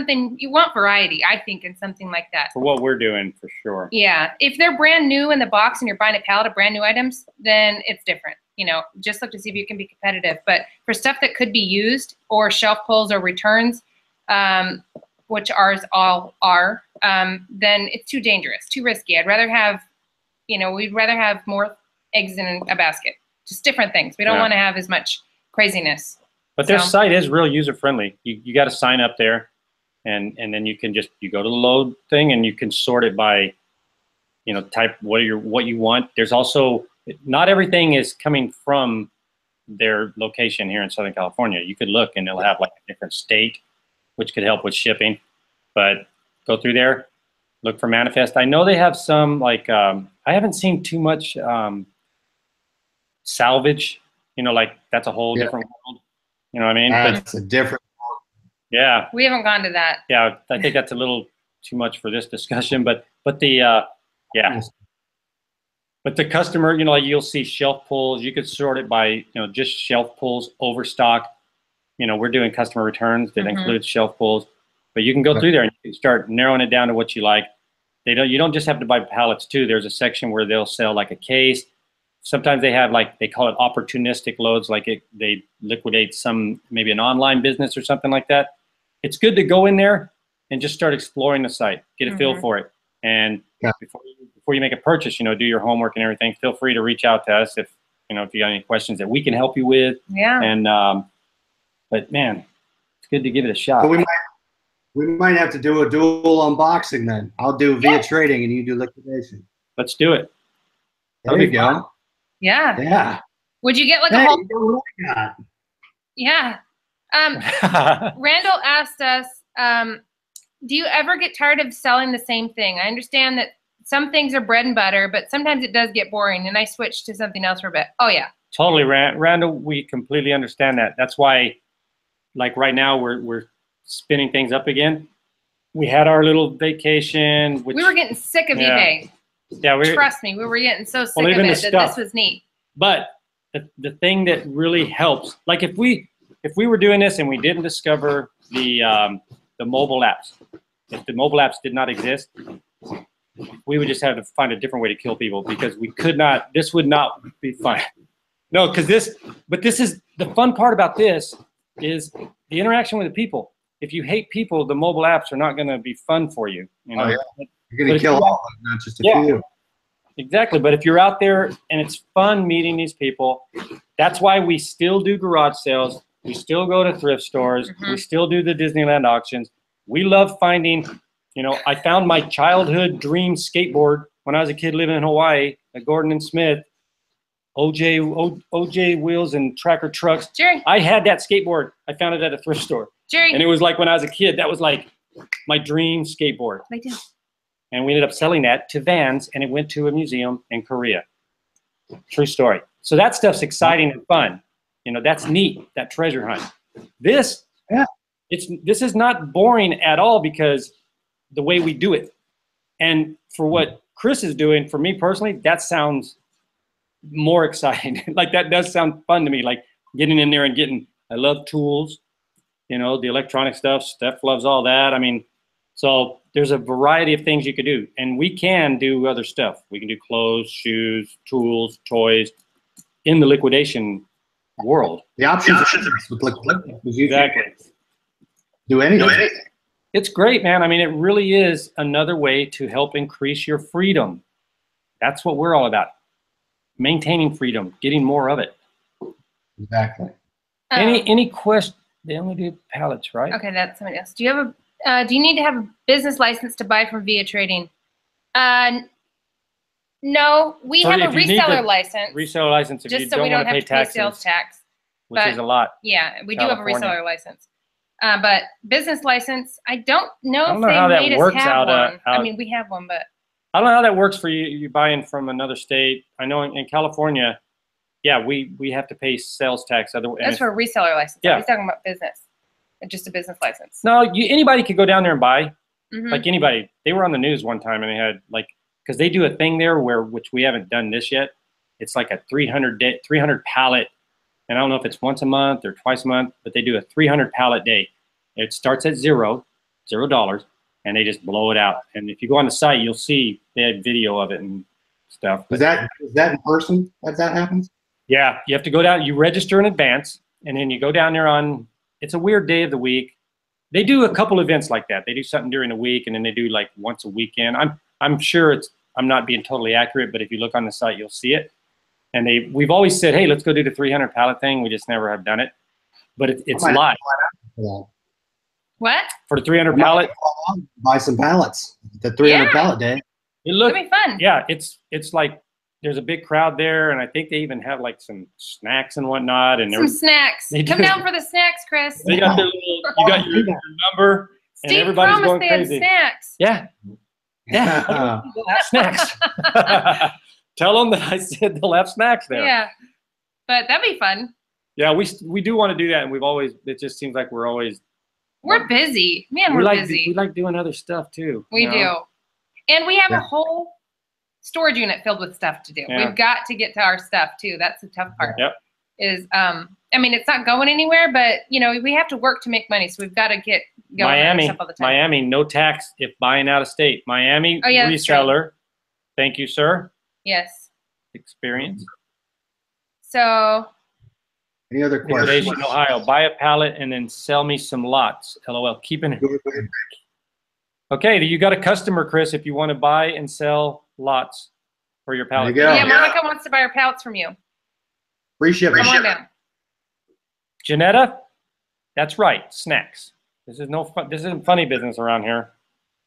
variety, I think, in something like that. For what we're doing, for sure. Yeah. If they're brand new in the box and you're buying a pallet of brand new items, then it's different. You know, just look to see if you can be competitive. But for stuff that could be used, or shelf pulls or returns, which ours all are, then it's too dangerous, too risky. I'd rather have, you know, we'd rather have more eggs in a basket. Just different things. We don't want to have as much craziness. But their site is real user friendly. You got to sign up there, and then you can you go to the load thing, and you can sort it by, you know, type what you want. There's also, not everything is coming from their location here in Southern California. You could look, and they'll have like a different state, which could help with shipping. But go through there, look for manifest. I know they have some I haven't seen too much salvage. You know, like that's a whole different world. You know what I mean? That's a different world. Yeah. We haven't gone to that. Yeah, I think that's a little too much for this discussion, but the But the customer, you know, like you'll see shelf pulls. You could sort it by, you know, just shelf pulls, overstock. You know, we're doing customer returns that include shelf pulls. But you can go through there and you can start narrowing it down to what you like. You don't just have to buy pallets too. There's a section where they'll sell like a case. Sometimes they have they call it opportunistic loads, they liquidate maybe an online business or something like that. It's good to go in there and just start exploring the site, get a feel for it. And before you make a purchase, you know, do your homework and everything. Feel free to reach out to us if you got any questions that we can help you with. Yeah. And but man, it's good to give it a shot. So we might have to do a dual unboxing then. I'll do Via Trading and you do liquidation. Let's do it. There you go. Yeah. Yeah. Would you get like a whole? Yeah. Randall asked us, do you ever get tired of selling the same thing? I understand that some things are bread and butter, but sometimes it does get boring, and I switch to something else for a bit. Oh, yeah. Totally, Randall. We completely understand that. That's why, like right now, we're spinning things up again. We had our little vacation. We were getting sick of eBay. Yeah, trust me, we were getting so sick Well, of even it the that stuff. this was neat. But the thing that really helps, like if we were doing this and we didn't discover the mobile apps, if the mobile apps did not exist, we would just have to find a different way to kill people, because we could not. This would not be fun. No, because this is the fun part about this is the interaction with the people. If you hate people, the mobile apps are not going to be fun for you. You know, Oh, yeah. You're going to kill all of them, not just a few. Exactly. But if you're out there and it's fun meeting these people, that's why we still do garage sales. We still go to thrift stores. We still do the Disneyland auctions. We love finding, you know, I found my childhood dream skateboard when I was a kid living in Hawaii at Gordon and Smith. OJ wheels and tracker trucks. Jerry. I had that skateboard. I found it at a thrift store. Jerry. And it was like when I was a kid, that was like my dream skateboard. I do. And we ended up selling that to Vans, and it went to a museum in Korea. True story. So that stuff's exciting and fun. You know, that's neat, that treasure hunt. This is not boring at all, because the way we do it. And for what Chris is doing, for me personally, that sounds more exciting. Like, that does sound fun to me, like getting in there and getting, I love tools, you know, the electronic stuff. Steph loves all that. I mean, so there's a variety of things you could do, and we can do other stuff. We can do clothes, shoes, tools, toys in the liquidation world. The options are with liquidation. Exactly. Do anything. It's great, man. I mean, it really is another way to help increase your freedom. That's what we're all about. Maintaining freedom, getting more of it. Exactly. Any question? They only do pallets, right? Okay, that's somebody else. Do you have do you need to have a business license to buy from Via Trading? No, we have a reseller license. Reseller license if you don't want to pay taxes, sales tax, which is a lot. Yeah, we do have a reseller license. But business license, I don't know if how they that made works us have out, one. I mean, we have one, but I don't know how that works for you. You buying from another state. I know in California, yeah, we have to pay sales tax. That's for a reseller license. Yeah. I was talking about business, just a business license. No, anybody could go down there and buy. Like anybody. They were on the news one time, and they had like, because they do a thing there which we haven't done this yet. It's like a 300 pallet, and I don't know if it's once a month or twice a month, but they do a 300 pallet day. It starts at $0, and they just blow it out. And if you go on the site, you'll see they had video of it and stuff. Is that in person that happens? Yeah, you have to go down. You register in advance, and then you go down there on. It's a weird day of the week. They do a couple events like that. They do something during the week, and then they do like once a weekend. I'm sure I'm not being totally accurate, but if you look on the site, you'll see it. And we've always said, hey, let's go do the 300 pallet thing. We just never have done it, but it's live. What? For the 300 pallet? Buy some pallets. The 300 pallet day. It'll be fun. Yeah, it's like there's a big crowd there, and I think they even have like some snacks and whatnot. And some snacks. Come down for the snacks, Chris. They got their little. You got your number, and Steve everybody's going they crazy. Had snacks. Yeah. Snacks. Tell them that I said they'll have snacks there. Yeah, but that'd be fun. Yeah, we do want to do that, and it just seems like we're always. We're busy. Man, we're busy. We like doing other stuff too. We do. And we have a whole storage unit filled with stuff to do. Yeah. We've got to get to our stuff too. That's the tough part. Yep. Is I mean, it's not going anywhere, but you know, we have to work to make money, so we've got to get going on stuff all the time. Miami, no tax if buying out of state. Miami reseller. Thank you, sir. Yes. Experience. So. Any other questions? Liquidation, Ohio. Buy a pallet and then sell me some lots. LOL. Keeping it. Okay, you got a customer, Chris, if you want to buy and sell lots for your pallet. There you go. Yeah, Monica wants to buy her pallets from you. Free shipping. Come on down. Janetta, that's right. Snacks. This isn't funny business around here.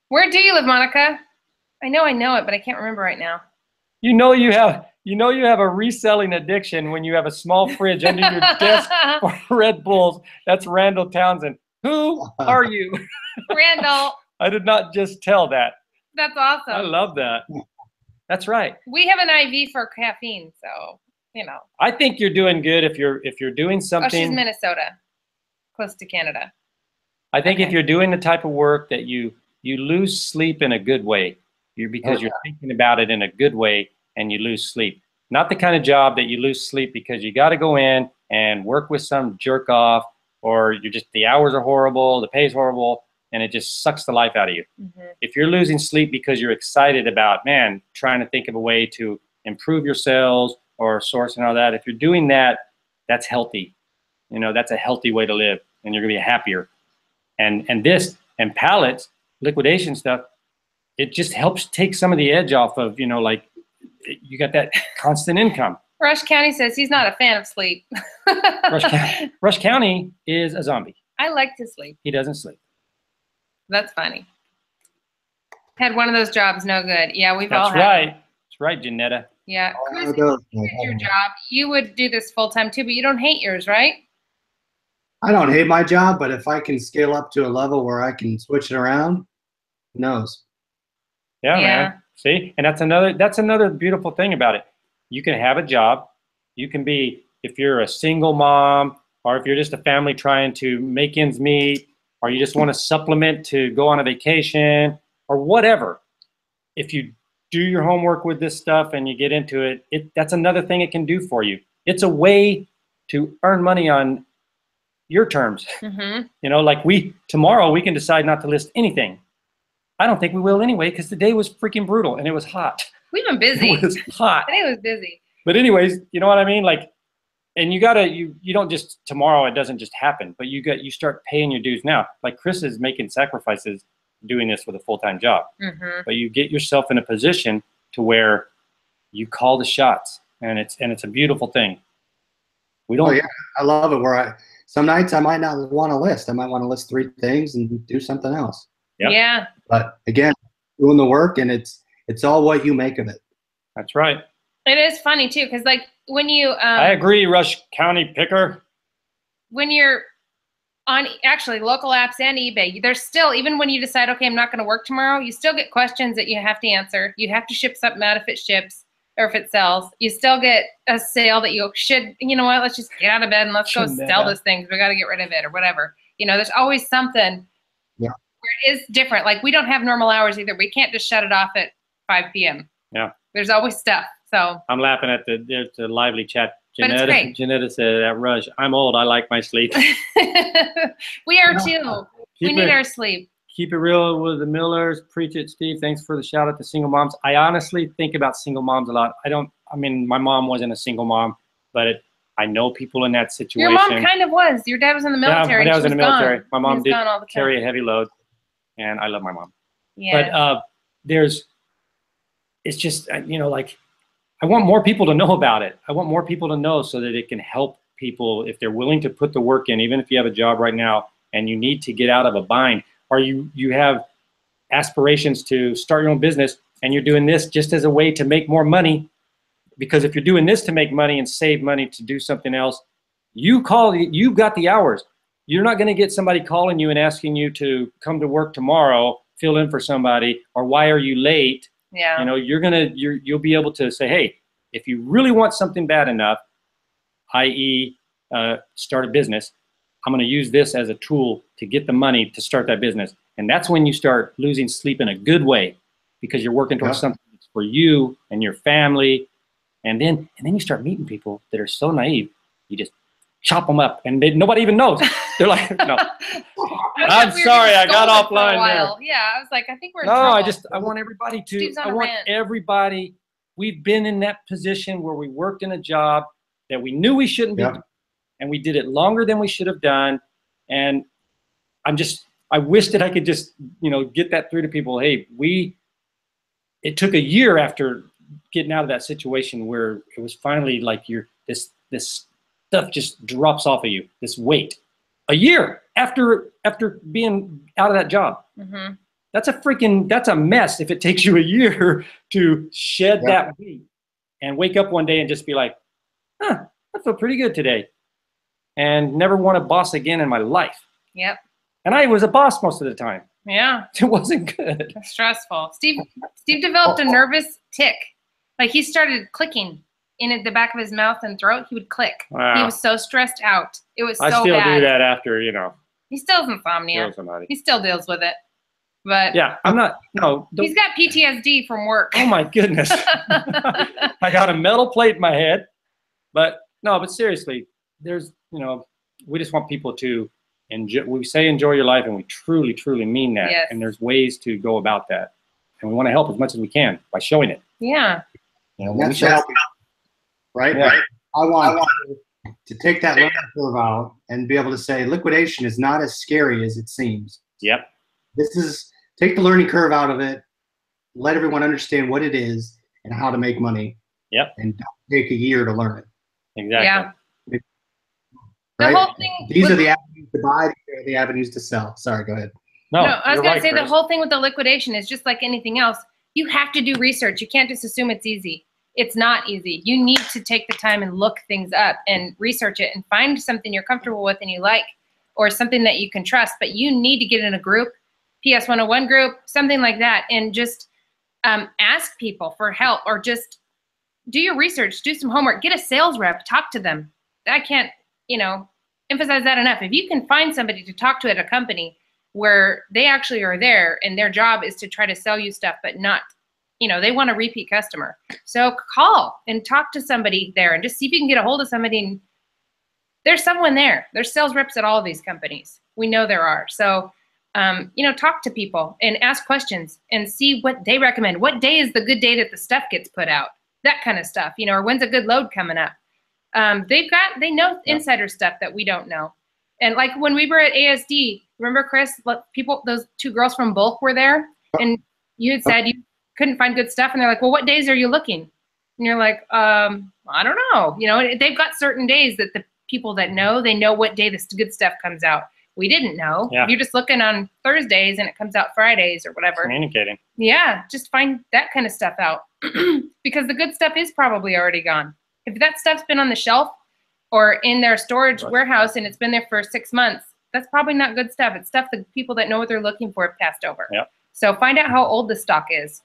Where do you live, Monica? I know it, but I can't remember right now. You know you have a reselling addiction when you have a small fridge under your desk for Red Bulls. That's Randall Townsend. Who are you? Randall. I did not just tell that. That's awesome. I love that. That's right. We have an IV for caffeine, so you know. I think you're doing good if you're doing something. Oh, she's Minnesota, close to Canada. I think if you're doing the type of work that you lose sleep in a good way. because you're thinking about it in a good way, and you lose sleep. Not the kind of job that you lose sleep because you got to go in and work with some jerk off, or you're just, the hours are horrible, the pay's horrible, and it just sucks the life out of you. If you're losing sleep because you're excited about, man, trying to think of a way to improve your sales or source and all that, if you're doing that, that's healthy. You know, that's a healthy way to live, and you're gonna be happier. And this, and pallets, liquidation stuff, it just helps take some of the edge off of, you know, like, you got that constant income. Rush County says he's not a fan of sleep. Rush County is a zombie. I like to sleep. He doesn't sleep. That's funny. Had one of those jobs, no good. Yeah, we've all had. That's right. That's right, Janetta. Yeah. Chris, you did your job. You would do this full time too, but you don't hate yours, right? I don't hate my job, but if I can scale up to a level where I can switch it around, who knows? Yeah, man. See, and that's another beautiful thing about it. You can have a job. You can be, if you're a single mom, or if you're just a family trying to make ends meet, or you just want to supplement to go on a vacation, or whatever. If you do your homework with this stuff and you get into it, that's another thing it can do for you. It's a way to earn money on your terms. You know, like tomorrow we can decide not to list anything. I don't think we will anyway, because the day was freaking brutal and it was hot. We've been busy. It was hot. Today was busy. But anyways, you know what I mean? Like, and you gotta, you don't just, tomorrow it doesn't just happen, but you start paying your dues now. Like Chris is making sacrifices doing this with a full-time job. But you get yourself in a position to where you call the shots, and it's a beautiful thing. We don't. Oh yeah, I love it. Where some nights I might not want to list. I might want to list 3 things and do something else. Yep. Yeah. But again, doing the work, and it's all what you make of it. That's right. It is funny too, because like when you I agree, Rush County picker. When you're on actually local apps and eBay, there's still, even when you decide, okay, I'm not going to work tomorrow, you still get questions that you have to answer. You have to ship something out if it ships or if it sells. You still get a sale that you should, you know what, let's just get out of bed and let's go sell this thing because we got to get rid of it or whatever. You know, there's always something where it is different. Like we don't have normal hours either. We can't just shut it off at 5 p.m. Yeah. There's always stuff. So I'm laughing at the lively chat. Janetta said, at Rush, I'm old. I like my sleep. We are too. We need our sleep. Keep it real with the Millers. Preach it, Steve. Thanks for the shout out to single moms. I honestly think about single moms a lot. I mean, my mom wasn't a single mom, but I know people in that situation. Your mom kind of was. Your dad was in the military. Yeah, my dad was in the military. Gone. My mom did carry a heavy load, and I love my mom. Yeah. But it's just, you know, like, I want more people to know about it. I want more people to know so that it can help people if they're willing to put the work in, even if you have a job right now and you need to get out of a bind, or you have aspirations to start your own business and you're doing this just as a way to make more money. Because if you're doing this to make money and save money to do something else, you've got the hours. You're not going to get somebody calling you and asking you to come to work tomorrow, fill in for somebody, or why are you late? Yeah. You know, you'll be able to say, hey, if you really want something bad enough, i.e. Start a business, I'm going to use this as a tool to get the money to start that business. And that's when you start losing sleep in a good way, because you're working towards something that's for you and your family. And then you start meeting people that are so naive. You just chop them up and nobody even knows. They're like, no. I'm sorry, I got offline there. Yeah, I was like, I think we're in trouble. I want everybody to, we've been in that position where we worked in a job that we knew we shouldn't be doing, and we did it longer than we should have done. And I wish that I could just, you know, get that through to people. Hey, it took a year after getting out of that situation where it was finally like this stuff just drops off of you, this weight. A year after being out of that job. That's a mess if it takes you a year to shed that weight and wake up one day and just be like, I feel pretty good today. And never want a boss again in my life. Yep. And I was a boss most of the time. Yeah. It wasn't good. It's stressful. Steve developed a nervous tick. Like he started clicking in the back of his mouth and throat. He would click. Wow. He was so stressed out. It was so bad. I still do that after, you know. He still has insomnia. He still deals with it. But yeah, I'm not. No, he's got PTSD from work. oh my goodness, I got a metal plate in my head. But no, but seriously, there's, we just want people to enjoy. We say enjoy your life, and we truly, truly mean that. Yes. And there's ways to go about that, and we want to help as much as we can by showing it. Yeah. That's the help, right? Yeah. Right. I want to take that learning curve out and be able to say liquidation is not as scary as it seems. Yep. This is take the learning curve out of it, let everyone understand what it is and how to make money. Yep. And don't take a year to learn it. Exactly. Yeah. Right? The whole thing. These are the avenues to buy. These are the avenues to sell. Sorry, go ahead. No, I was you're going right, to say Chris. the whole thing with the liquidation is just like anything else. You have to do research. You can't just assume it's easy. It's not easy. You need to take the time and look things up and research it and find something you're comfortable with and you like, or something that you can trust. But you need to get in a group, PS 101 group, something like that, and just ask people for help, or just do your research, do some homework, get a sales rep, talk to them. I can't, emphasize that enough. If you can find somebody to talk to at a company where they actually are there and their job is to try to sell you stuff, but not, they want a repeat customer. So call and talk to somebody there and just see if you can get a hold of somebody. And there's someone there. There's sales reps at all of these companies. We know there are. So, talk to people and ask questions and see what they recommend. What day is the good day that the stuff gets put out? That kind of stuff, or when's a good load coming up? They know insider stuff that we don't know. And like when we were at ASD, remember, Chris, those two girls from Bulk were there, and you had said you couldn't find good stuff, and they're like, well, what days are you looking? And you're like, I don't know. They've got certain days that the people that know, they know what day the good stuff comes out. We didn't know. Yeah. You're just looking on Thursdays and it comes out Fridays or whatever. Communicating. Yeah, just find that kind of stuff out because the good stuff is probably already gone. If that stuff's been on the shelf or in their storage warehouse and it's been there for 6 months, that's probably not good stuff. It's stuff that people that know what they're looking for have passed over. Yep. So find out how old the stock is.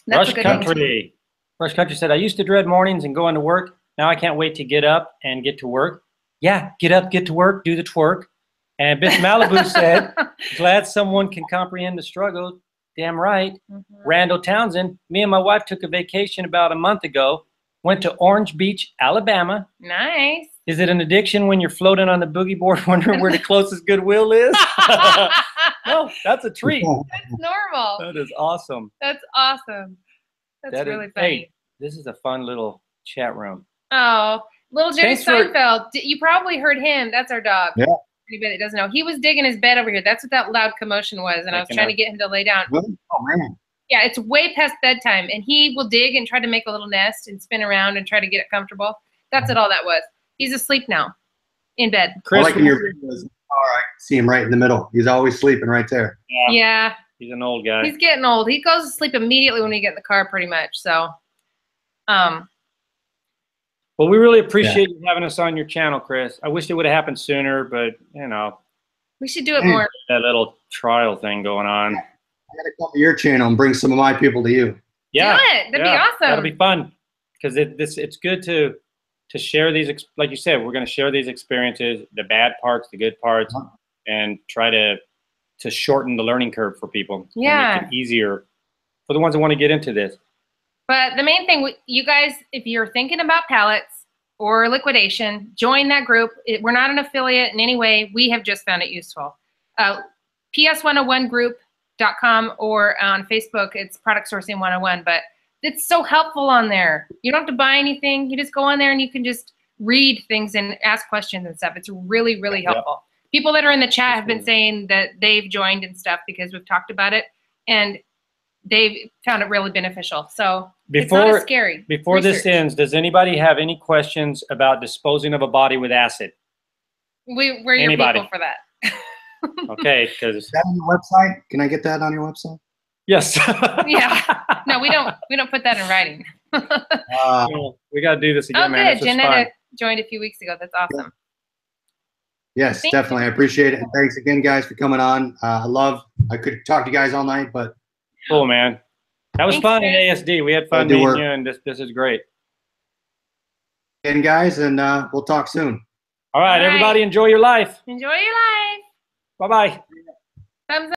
That's Rush Country. Rush Country said, I used to dread mornings and going to work. Now I can't wait to get up and get to work. Yeah, get up, get to work, do the twerk. And Biff Malibu said, glad someone can comprehend the struggle. Damn right. Mm-hmm. Randall Townsend, me and my wife took a vacation about a month ago. Went to Orange Beach, Alabama. Nice. Is it an addiction when you're floating on the boogie board wondering where the closest Goodwill is? No, that's a treat. That's normal. That is awesome. That's awesome. That's really funny. Hey, this is a fun little chat room. Oh, little Jerry Thanks for- Seinfeld. You probably heard him. That's our dog. Yeah. Anybody that doesn't know. He was digging his bed over here. That's what that loud commotion was. And I was trying to get him to lay down. Really? Oh, man. Yeah, it's way past bedtime. And he will dig and try to make a little nest and spin around and try to get it comfortable. That's what all that was. He's asleep now in bed. I like in your videos in the car, I see him right in the middle. He's always sleeping right there. Yeah. He's an old guy. He's getting old. He goes to sleep immediately when we get in the car pretty much. So, Well, we really appreciate you having us on your channel, Chris. I wish it would have happened sooner, but, we should do it more. that little trial thing going on. I got to come to your channel and bring some of my people to you. Yeah. Do it. That'd be awesome. That'll be fun because it's good to share these, like you said, we're going to share these experiences, the bad parts, the good parts, and try to shorten the learning curve for people. Yeah. And make it easier for the ones that want to get into this. But the main thing, you guys, if you're thinking about pallets or liquidation, join that group. We're not an affiliate in any way. We have just found it useful. PS101group.com or on Facebook, it's Product Sourcing 101. But it's so helpful on there. You don't have to buy anything. You just go on there and you can just read things and ask questions and stuff. It's really, really helpful. People that are in the chat have been saying that they've joined and stuff because we've talked about it. And they've found it really beneficial. So it's not as scary. Before this ends, does anybody have any questions about disposing of a body with acid? We're your people for that. Okay, because Is that on your website? Can I get that on your website? yes. Yeah. No, we don't put that in writing. We got to do this again, Oh, man. good. Janetta joined a few weeks ago. That's awesome. Yes, Thank definitely. I appreciate it. And thanks again, guys, for coming on. I could talk to you guys all night, but Cool, man. That was Thanks, fun Chris. at ASD. We had fun do meeting work. you, and this is great. again, guys, and we'll talk soon. All right, All right. everybody, enjoy your life. Enjoy your life. Bye-bye. Thumbs up.